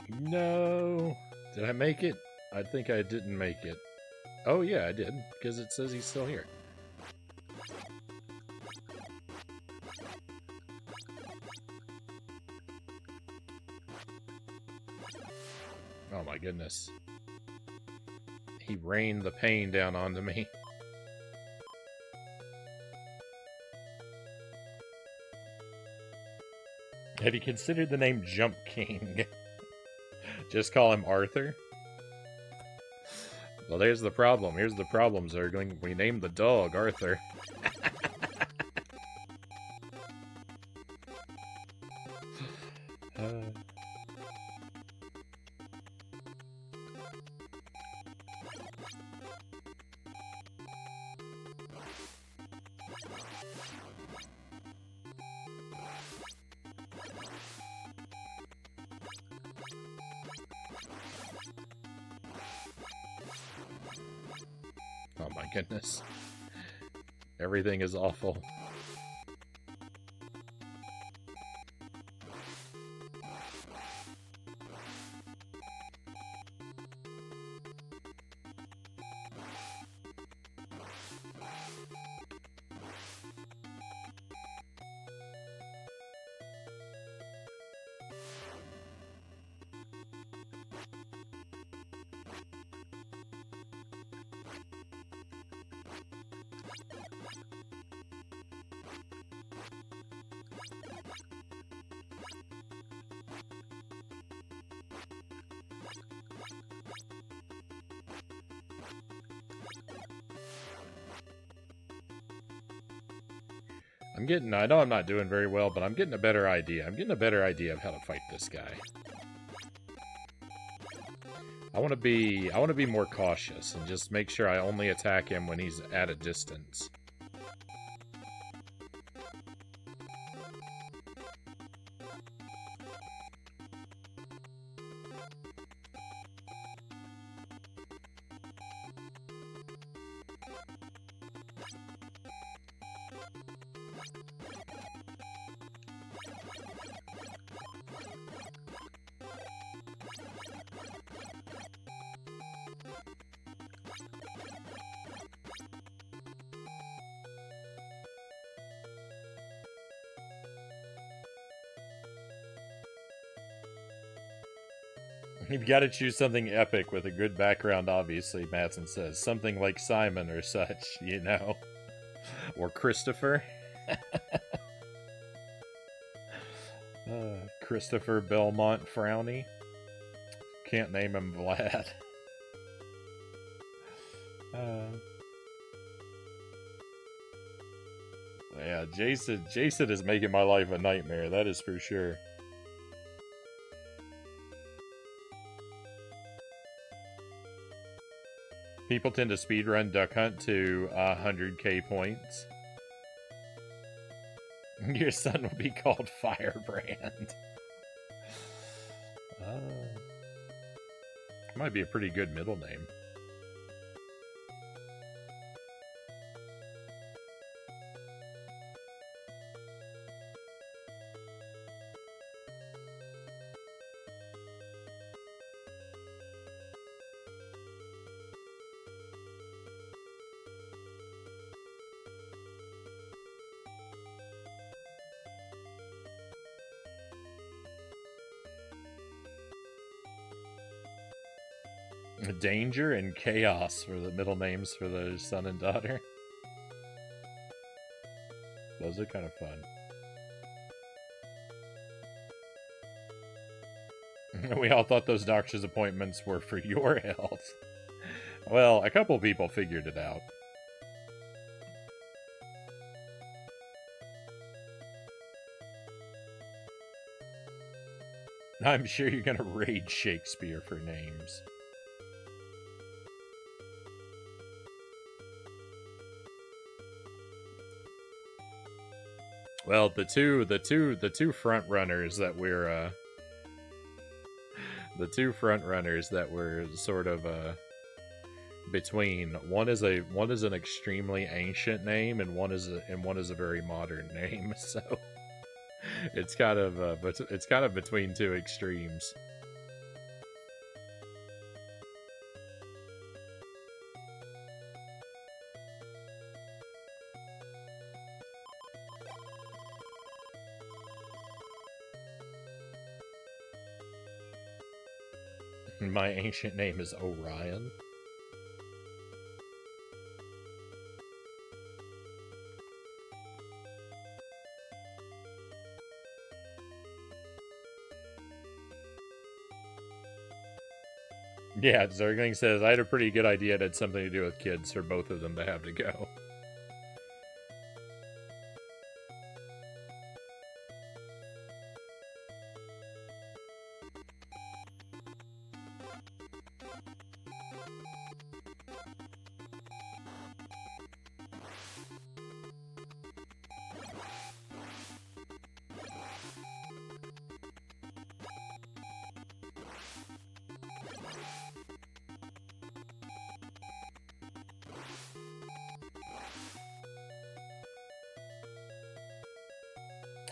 No. Did I make it? I think I didn't make it. Oh yeah, I did, because it says he's still here. Oh my goodness. He rained the pain down onto me. Have you considered the name Jump King? Just call him Arthur? Well, there's the problem. Here's the problem, Zergling. We named the dog Arthur. Oh my goodness. Everything is awful. I know I'm not doing very well, but I'm getting a better idea. I'm getting a better idea of how to fight this guy. I want to be more cautious and just make sure I only attack him when he's at a distance. You've got to choose something epic with a good background, obviously, Matson says. Something like Simon or such, you know? Or Christopher. Christopher Belmont Frownie. Can't name him Vlad. Yeah, Jason is making my life a nightmare, that is for sure. People tend to speedrun Duck Hunt to 100k points. Your son will be called Firebrand. Might be a pretty good middle name. Danger and Chaos for the middle names for the son and daughter. Those are kind of fun. We all thought those doctor's appointments were for your health. Well, a couple people figured it out. I'm sure you're gonna raid Shakespeare for names. Well, the two front runners that we're sort of between, one is an extremely ancient name and one is a very modern name, so it's kind of between two extremes. My ancient name is Orion. Yeah, Zergling says, I had a pretty good idea it had something to do with kids for both of them to have to go.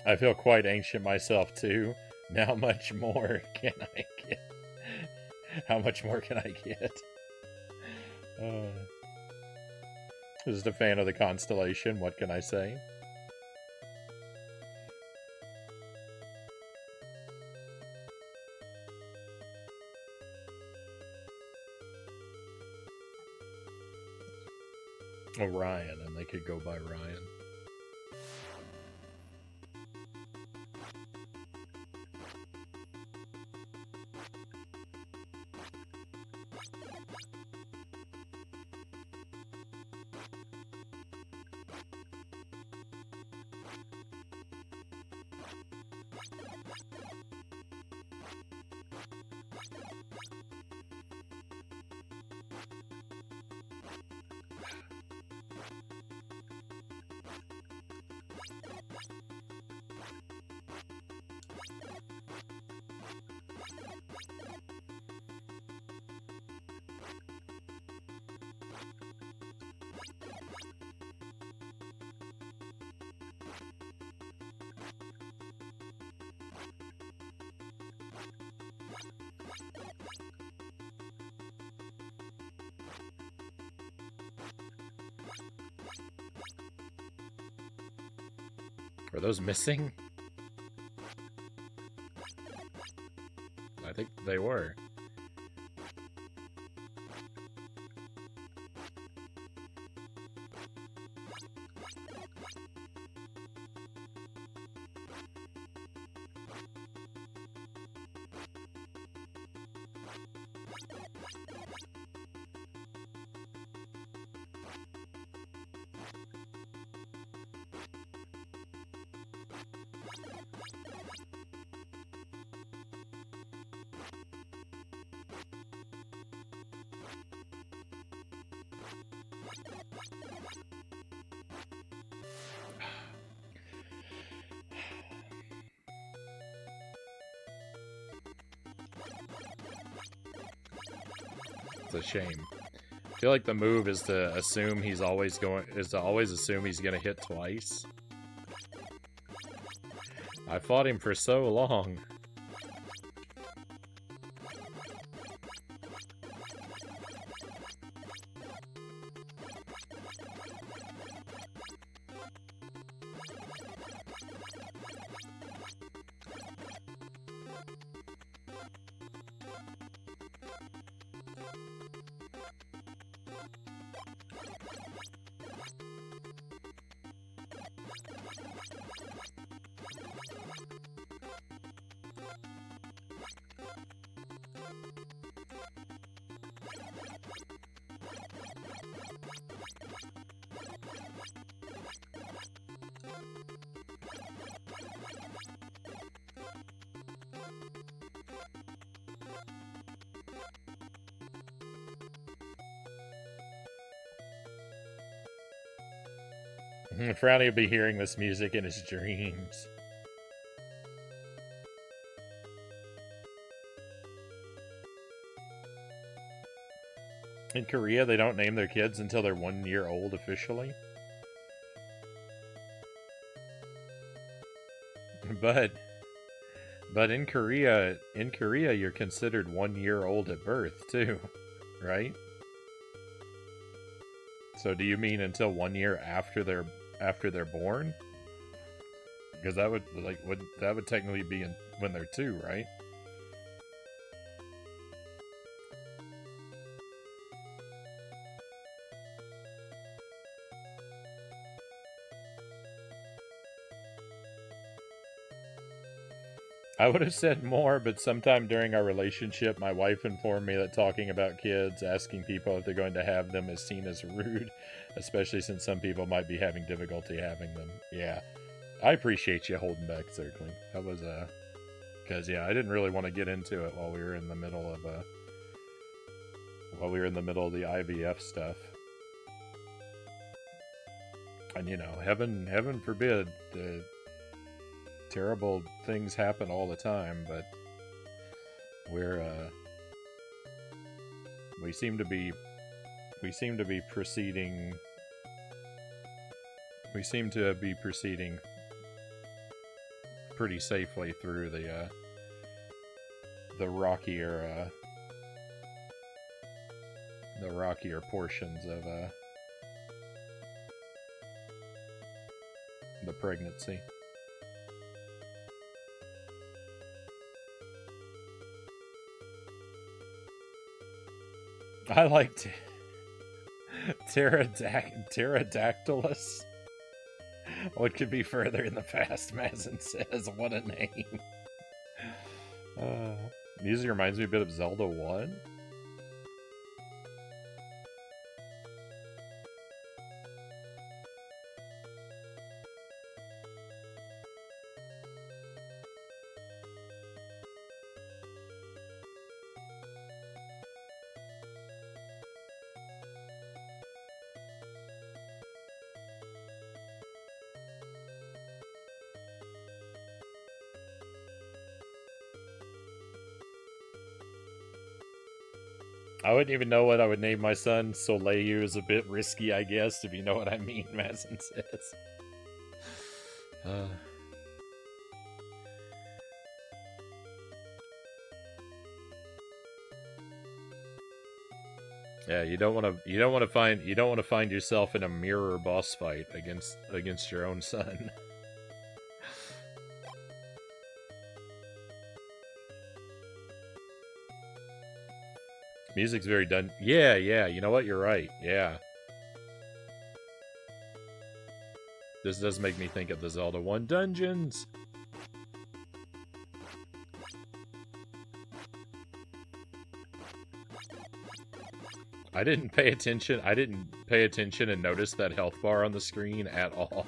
I feel quite ancient myself, too. How much more can I get? How much more can I get? Just a fan of the constellation, what can I say? Orion, and they could go by Ryan. Were those missing? I think they were. It's a shame. I feel like the move is to assume he's always assume he's gonna hit twice. I fought him for so long. Frownie will be hearing this music in his dreams. In Korea, they don't name their kids until they're 1 year old officially. But in Korea, you're considered 1 year old at birth too, right? So do you mean until 1 year after they're born? Because that would technically be when they're 2, right? I would have said more, but sometime during our relationship, my wife informed me that talking about kids, asking people if they're going to have them, is seen as rude, especially since some people might be having difficulty having them. Yeah, I appreciate you holding back, Circling. That was because yeah, I didn't really want to get into it while we were in the middle of the IVF stuff. And you know, heaven forbid, terrible things happen all the time, but we seem to be proceeding pretty safely through the rockier portions of the pregnancy. I liked Pterodactylus. What could be further in the past, Mazin says. What a name. Music reminds me a bit of Zelda 1. I wouldn't even know what I would name my son. Soleil is a bit risky, I guess, if you know what I mean, Mazin says. Yeah, you don't want to find yourself in a mirror boss fight against your own son. Music's very done. Yeah, you know what? You're right. Yeah. This does make me think of the Zelda 1 dungeons. I didn't pay attention and notice that health bar on the screen at all.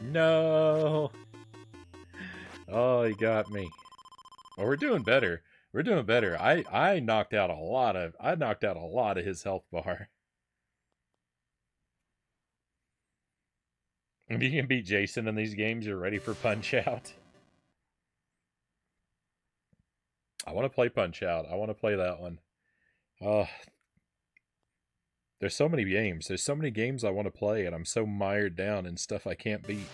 No. Oh, he got me. Well, we're doing better. We're doing better. I knocked out a lot of his health bar. If you can beat Jason in these games, you're ready for Punch Out. I want to play Punch Out. I want to play that one. There's so many games. There's so many games I want to play, and I'm so mired down in stuff I can't beat.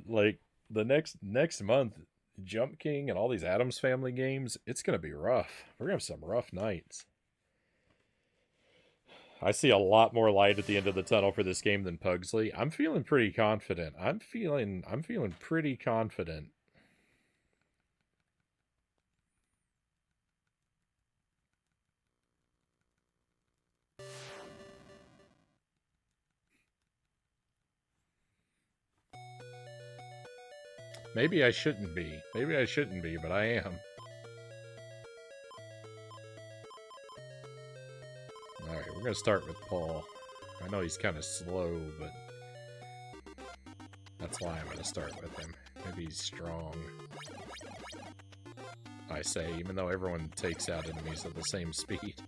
Like, the next month, Jump King and all these Addams Family games, it's going to be rough. We're going to have some rough nights. I see a lot more light at the end of the tunnel for this game than Pugsley. I'm feeling pretty confident. I'm feeling pretty confident. Maybe I shouldn't be. But I am. Alright, we're going to start with Paul. I know he's kind of slow, but that's why I'm going to start with him. Maybe he's strong. I say, even though everyone takes out enemies at the same speed.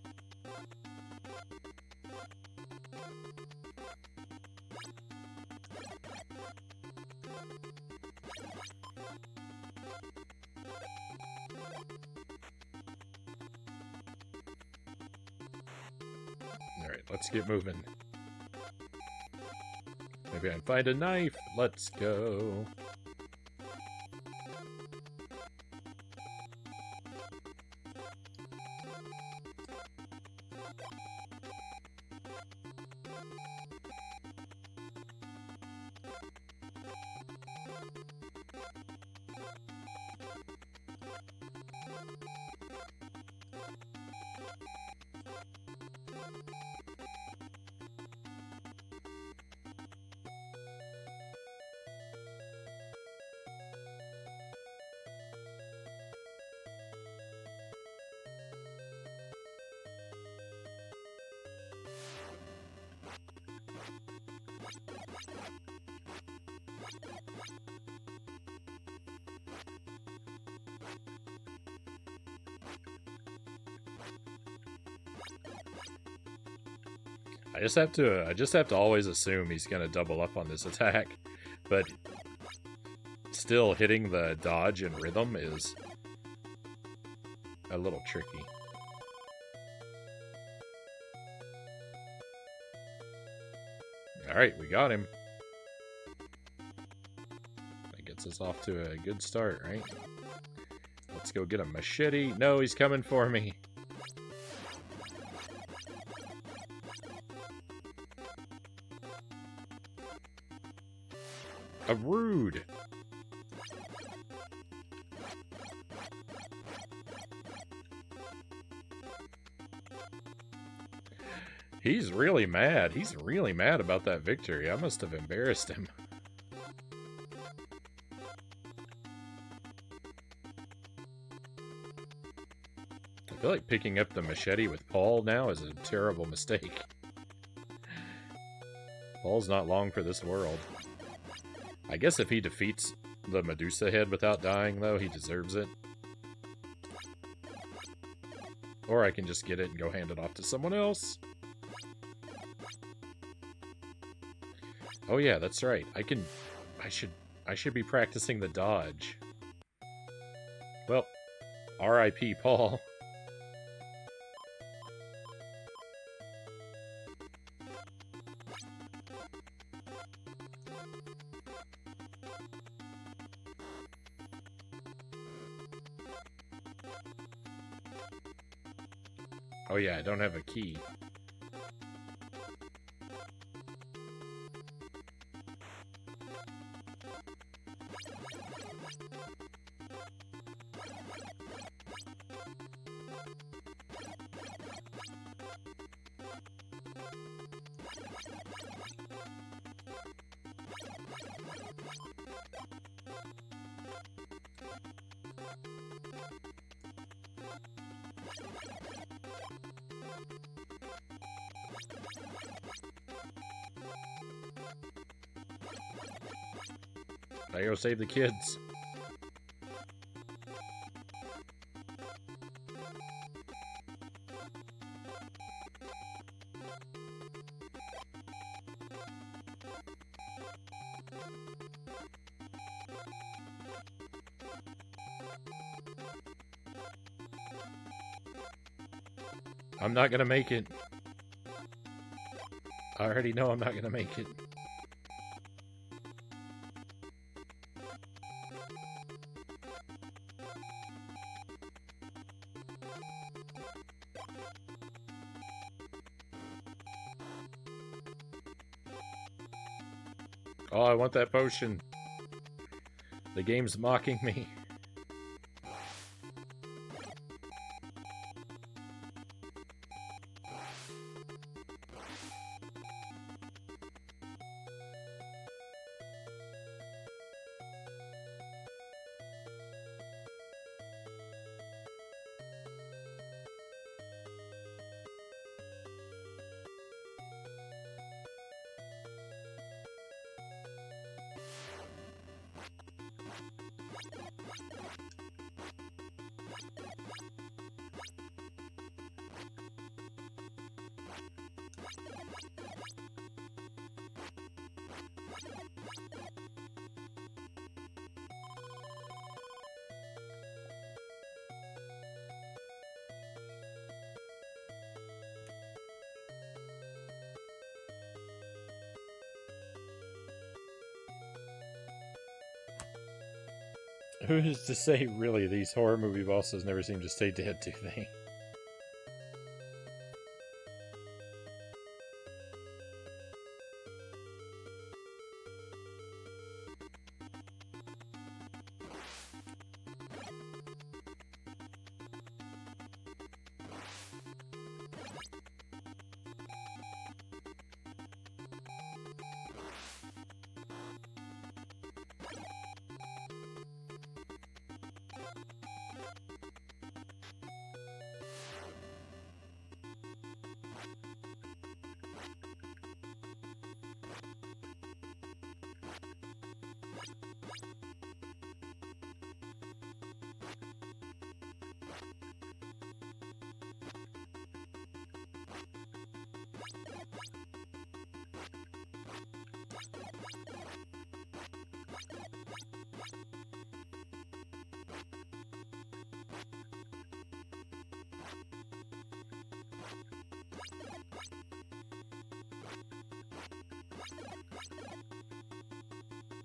Alright, let's get moving. Maybe I can find a knife. Let's go. I just have to always assume he's gonna double up on this attack, but still hitting the dodge and rhythm is a little tricky. Alright, we got him. That gets us off to a good start, right? Let's go get a machete. No, he's coming for me. A rude. He's really mad. He's really mad about that victory. I must have embarrassed him. I feel like picking up the machete with Paul now is a terrible mistake. Paul's not long for this world. I guess if he defeats the Medusa head without dying, though, he deserves it. Or I can just get it and go hand it off to someone else. Oh yeah, that's right. I should be practicing the dodge. Well, R.I.P. Paul. Oh yeah, I don't have a key. I go save the kids. I'm not gonna make it. I already know I'm not gonna make it. Oh, I want that potion. The game's mocking me. Who's to say, really, these horror movie bosses never seem to stay dead, do they?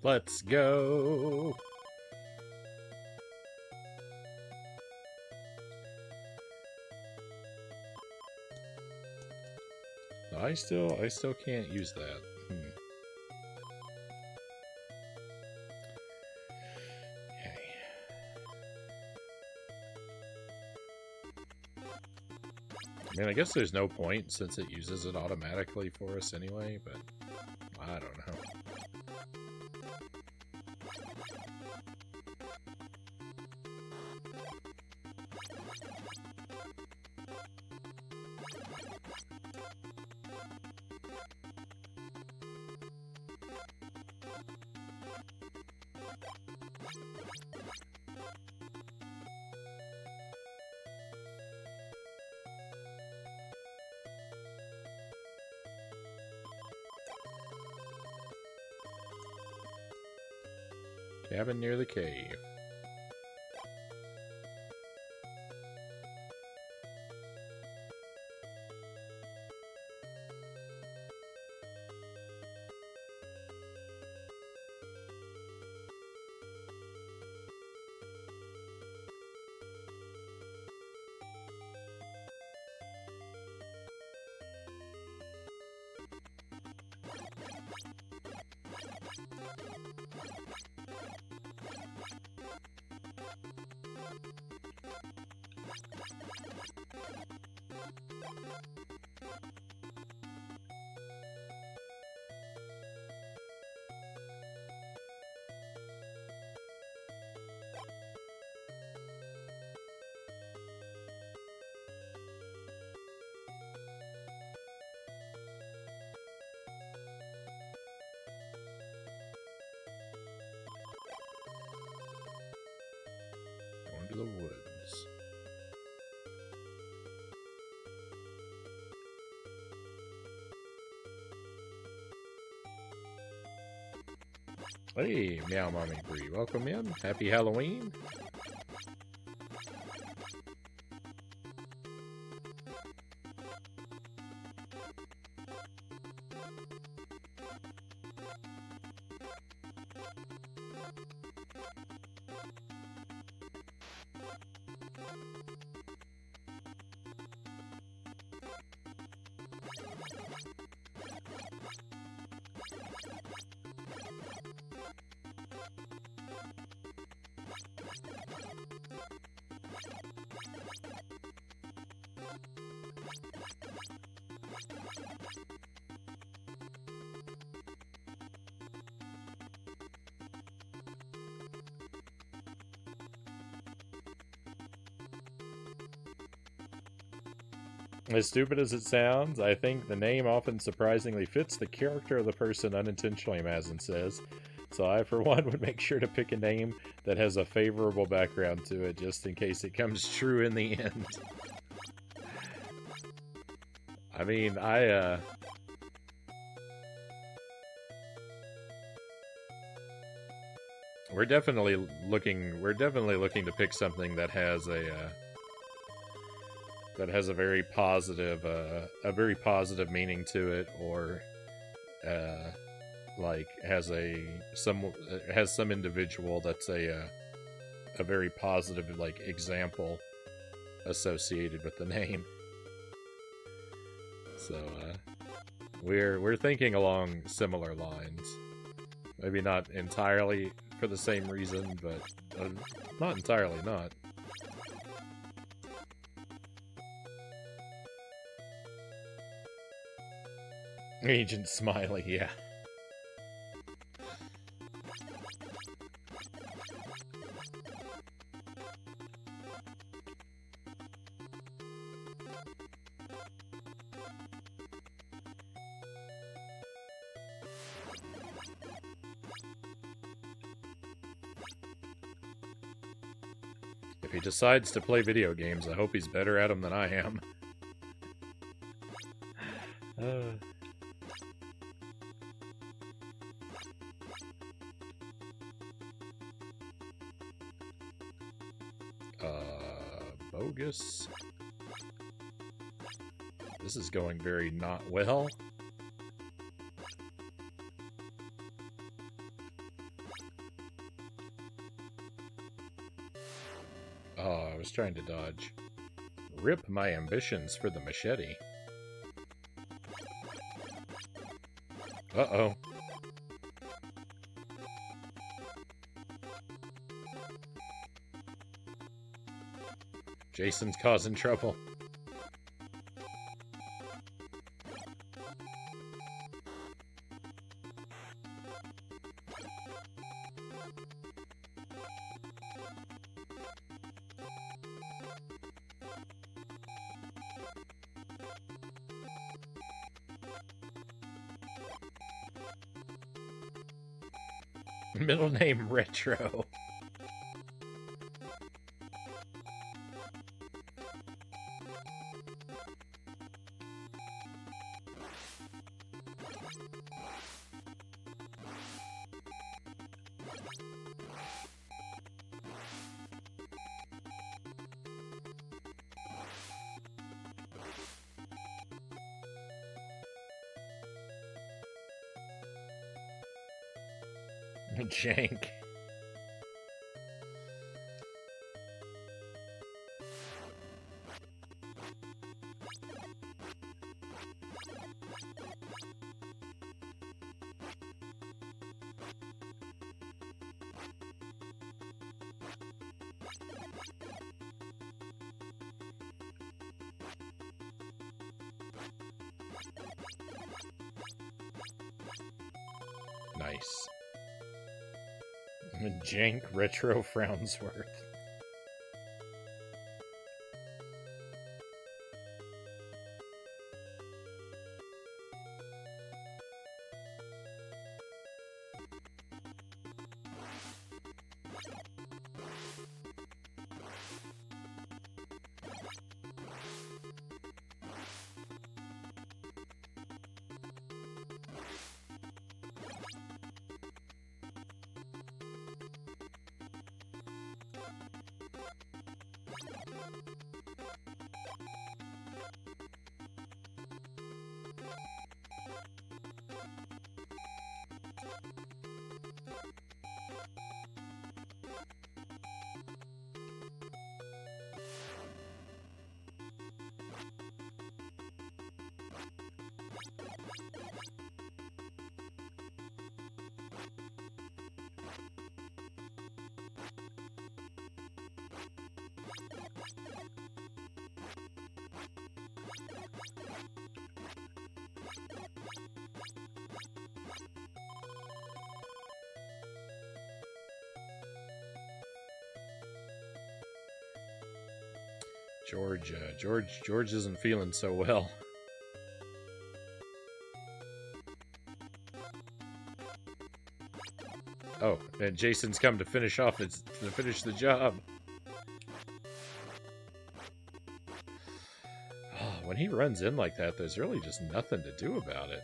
Let's go! I still can't use that. Okay. I mean, I guess there's no point since it uses it automatically for us anyway, but I don't know. Cabin near the cave. To the woods. Hey, Meow Mommy Bree, welcome in. Happy Halloween. As stupid as it sounds, I think the name often surprisingly fits the character of the person unintentionally, Mazin says. So I, for one, would make sure to pick a name that has a favorable background to it, just in case it comes true in the end. I mean, we're definitely looking to pick something that has a very positive meaning to it, or like has some individual that's a very positive like example associated with the name. So we're thinking along similar lines. Maybe not entirely for the same reason, but not entirely not. Agent Smiley, yeah. If he decides to play video games, I hope he's better at them than I am. Bogus. This is going very not well. Oh, I was trying to dodge. Rip my ambitions for the machete. Uh-oh. Jason's causing trouble. Middle name Retro. Jank. Nice. Jank Retro Frownsworth. George isn't feeling so well. Oh, and Jason's come to finish the job. Oh, when he runs in like that, there's really just nothing to do about it.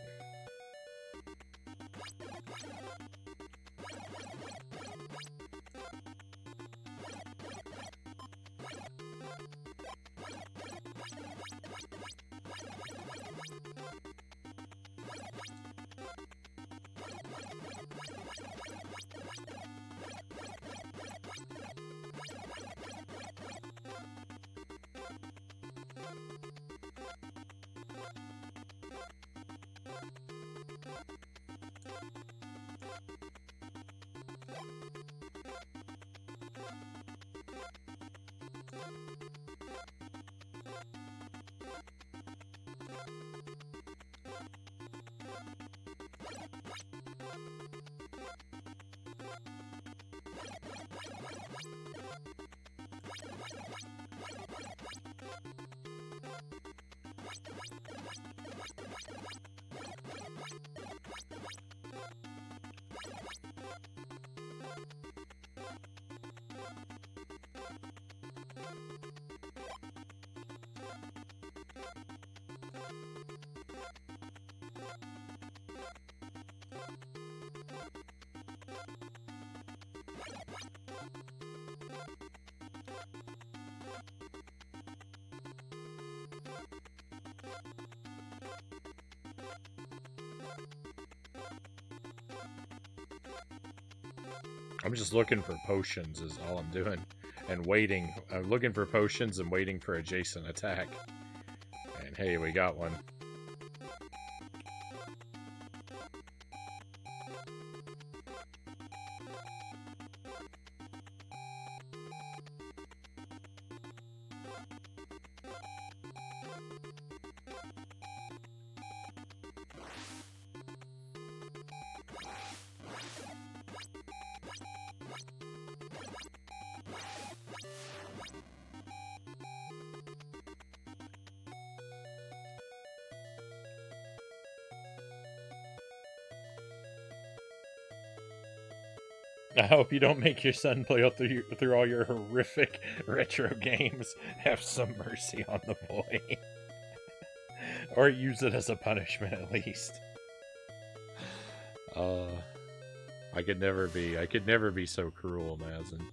I'm just looking for potions is all I'm doing. And waiting. I'm looking for potions and waiting for a Jason attack. And hey, we got one. I hope you don't make your son play through all your horrific retro games. Have some mercy on the boy. Or use it as a punishment at least. I could never be so cruel, Mazin.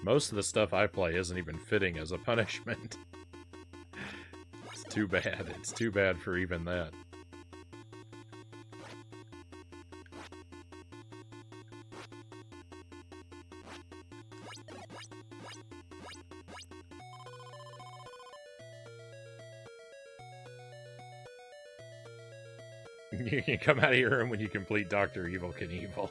Most of the stuff I play isn't even fitting as a punishment. It's too bad. It's too bad for even that. You can come out of your room when you complete Dr. Evil Knievel.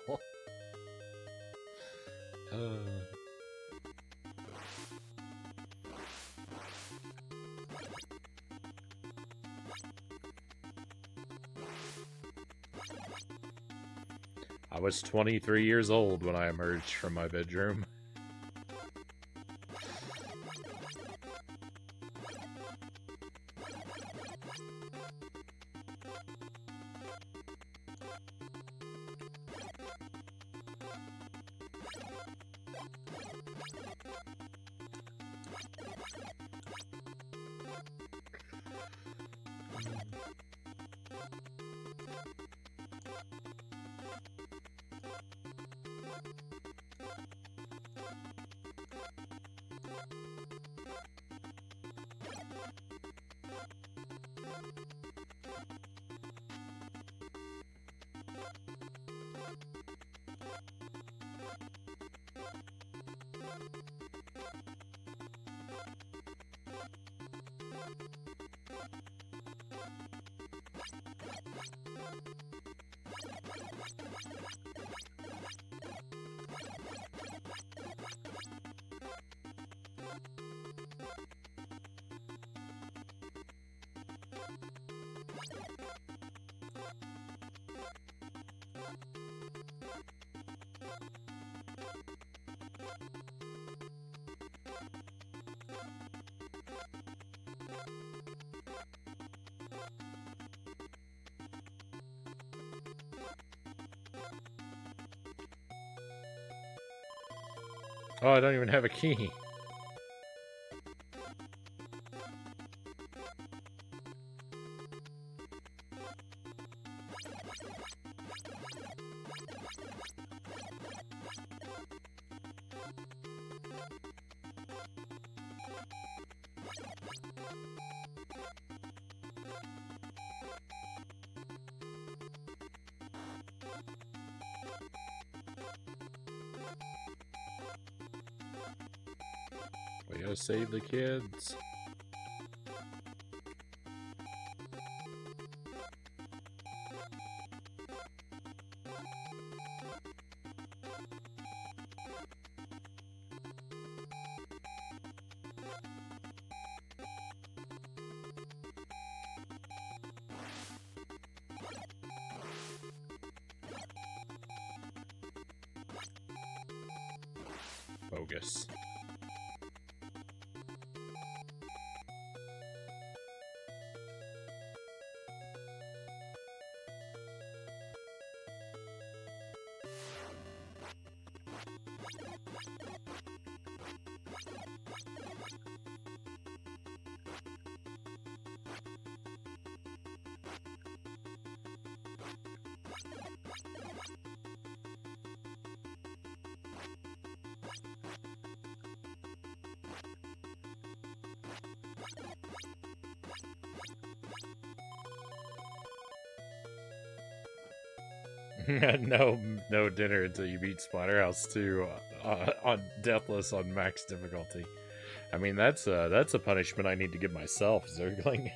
I was 23 years old when I emerged from my bedroom. Oh, I don't even have a key. We gotta save the kids. bogus. No dinner until you beat Splatterhouse 2 on Deathless on max difficulty. I mean, that's a punishment I need to give myself, Zergling.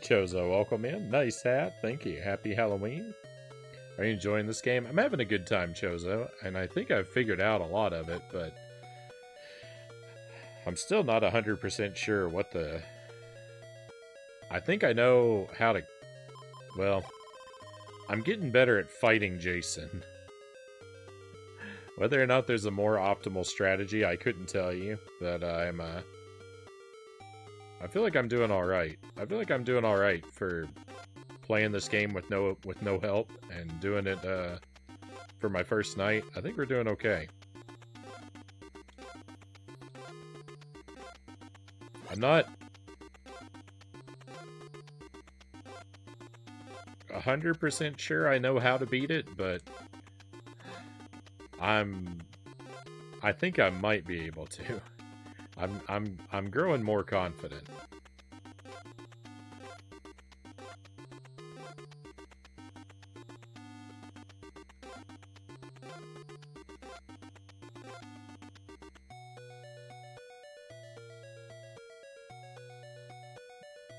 Chozo, welcome in. Nice hat. Thank you. Happy Halloween. Are you enjoying this game? I'm having a good time, Chozo, and I think I've figured out a lot of it, but I'm still not 100% sure what the... I think I know how to... Well, I'm getting better at fighting Jason. Whether or not there's a more optimal strategy, I couldn't tell you, but I feel like I'm doing alright. I feel like I'm doing alright for playing this game with no help and doing it for my first night. I think we're doing okay. I'm not 100% sure I know how to beat it, but I think I might be able to. I'm growing more confident.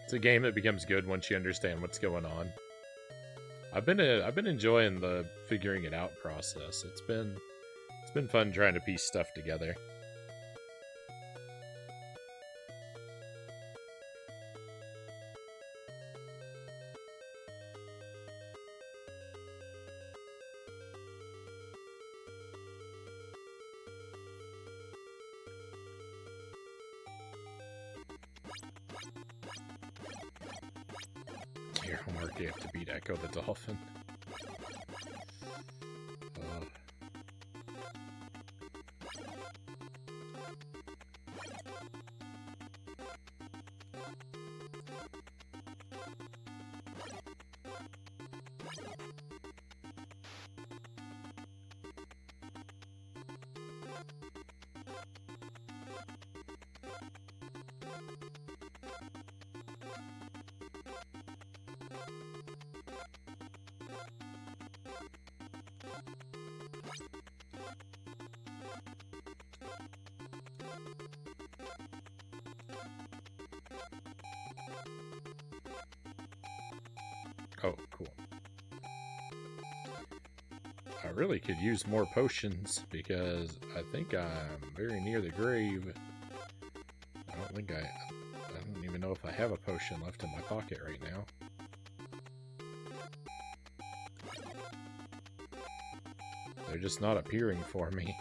It's a game that becomes good once you understand what's going on. I've been enjoying the figuring it out process. It's been fun trying to piece stuff together. Your homework, you have to beat Echo the Dolphin. Oh, cool. I really could use more potions because I think I'm very near the grave. I don't even know if I have a potion left in my pocket right now. They're just not appearing for me.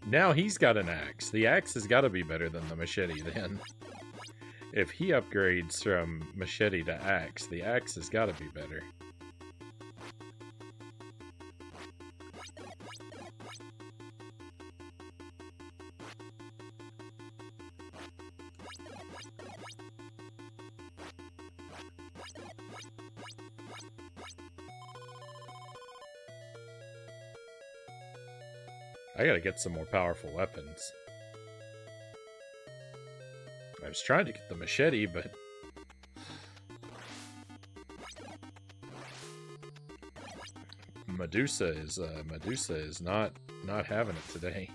Now he's got an axe. The axe has got to be better than the machete then. If he upgrades from machete to axe, the axe has got to be better. I gotta get some more powerful weapons. I was trying to get the machete, but... Medusa is not having it today.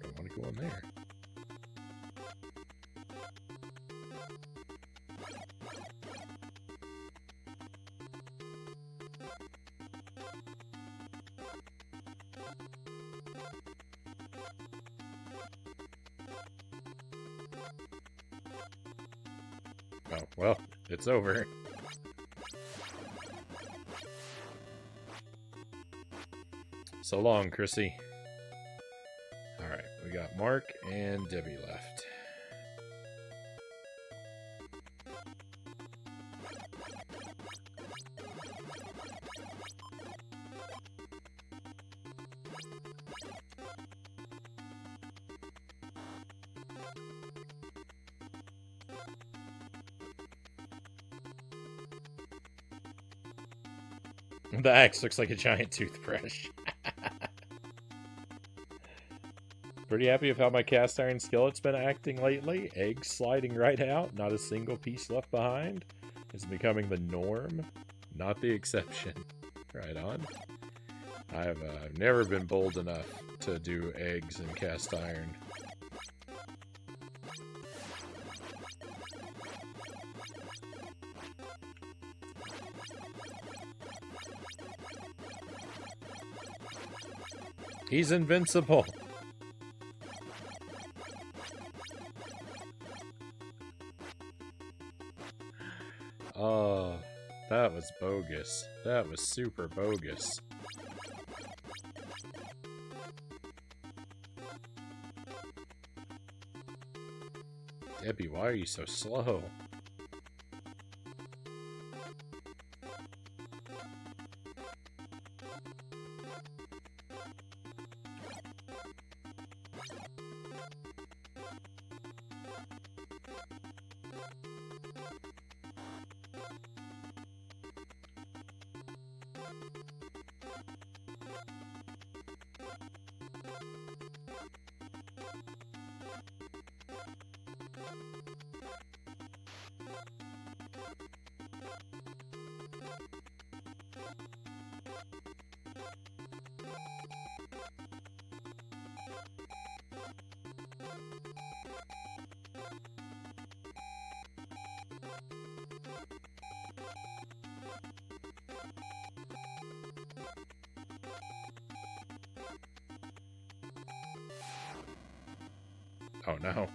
Don't want to go in there. Oh, well, it's over. So long, Chrissy. Alright, we got Mark and Debbie left. The axe looks like a giant toothbrush. Pretty happy with how my cast iron skillet's been acting lately. Eggs sliding right out, not a single piece left behind. It's becoming the norm, not the exception. Right on. I've never been bold enough to do eggs in cast iron. He's invincible. Oh, that was bogus. That was super bogus. Debbie, why are you so slow? Oh no.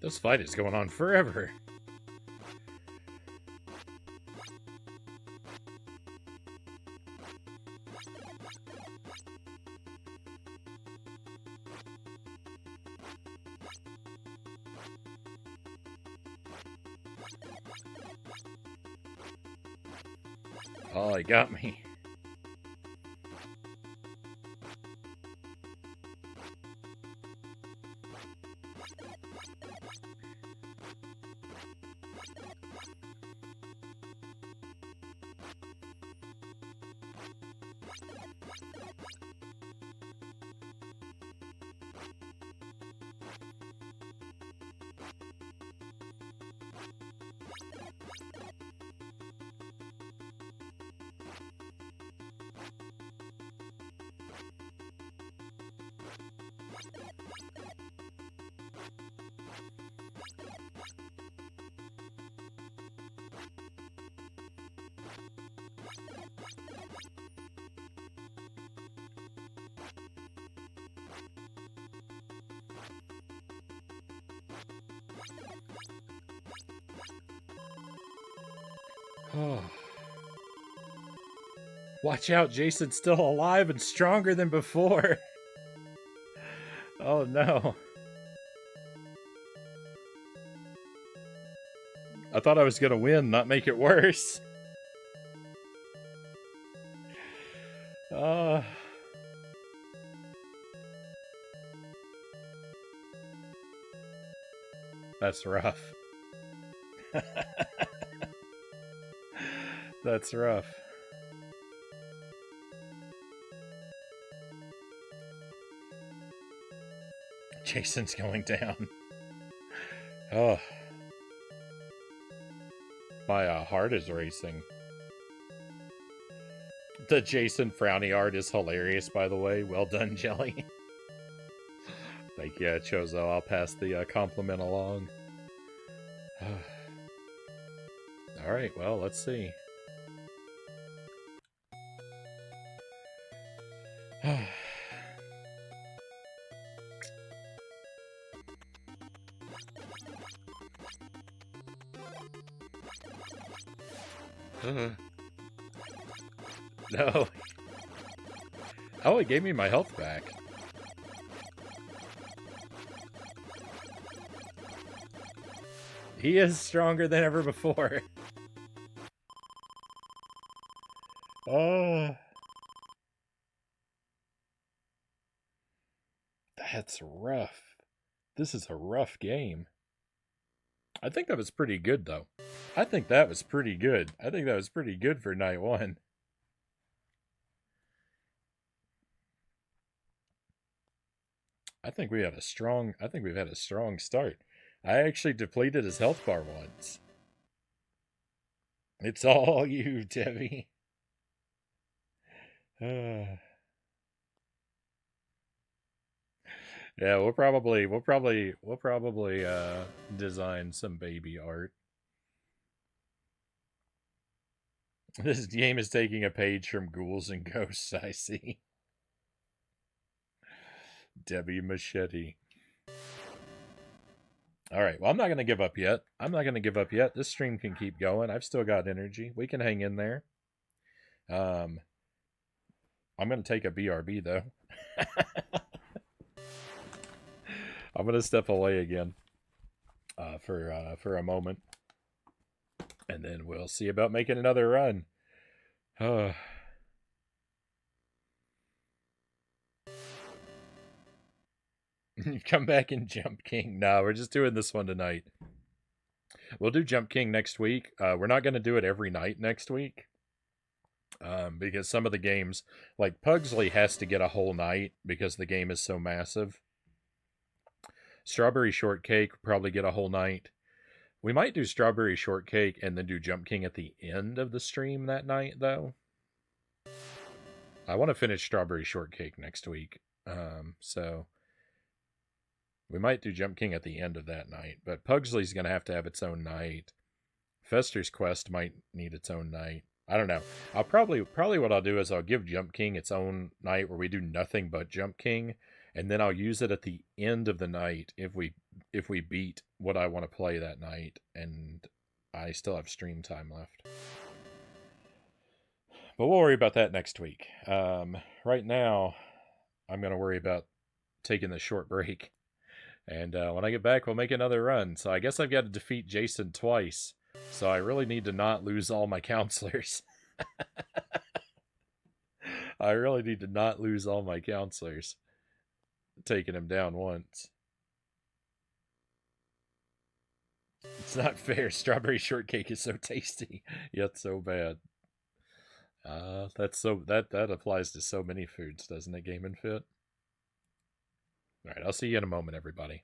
This fight is going on forever. Oh, he got me. Oh. Watch out, Jason's still alive and stronger than before. Oh no. I thought I was gonna win, not make it worse. That's rough. That's rough. Jason's going down. Oh. My heart is racing. The Jason Frownie art is hilarious, by the way. Well done, Jelly. Thank you, Chozo. I'll pass the compliment along. Alright, well, let's see. No. Oh, it gave me my health back. He is stronger than ever before. Oh. That's rough. This is a rough game. I think that was pretty good, though. I think that was pretty good. I think that was pretty good for night one. I think we've had a strong start. I actually depleted his health bar once. It's all you, Debbie. Yeah, we'll probably design some baby art. This game is taking a page from Ghouls and Ghosts, I see. Debbie Machete. Alright, well, I'm not going to give up yet. This stream can keep going. I've still got energy. We can hang in there. I'm going to take a BRB, though. I'm going to step away again for a moment. And then we'll see about making another run. Come back and Jump King. No, we're just doing this one tonight. We'll do Jump King next week. We're not going to do it every night next week. Because some of the games, like Pugsley has to get a whole night because the game is so massive. Strawberry Shortcake probably get a whole night. We might do Strawberry Shortcake and then do Jump King at the end of the stream that night, though. I want to finish Strawberry Shortcake next week. So we might do Jump King at the end of that night. But Pugsley's going to have its own night. Fester's Quest might need its own night. I don't know. I'll probably what I'll do is I'll give Jump King its own night where we do nothing but Jump King, and then I'll use it at the end of the night if we beat what I want to play that night, and I still have stream time left. But we'll worry about that next week. Right now, I'm gonna worry about taking this short break, and when I get back, we'll make another run. So I guess I've got to defeat Jason twice. So I really need to not lose all my counselors. I really need to not lose all my counselors. Taking him down once. It's not fair. Strawberry shortcake is so tasty, yet so bad. That applies to so many foods, doesn't it, Game and Fit? All right, I'll see you in a moment, everybody.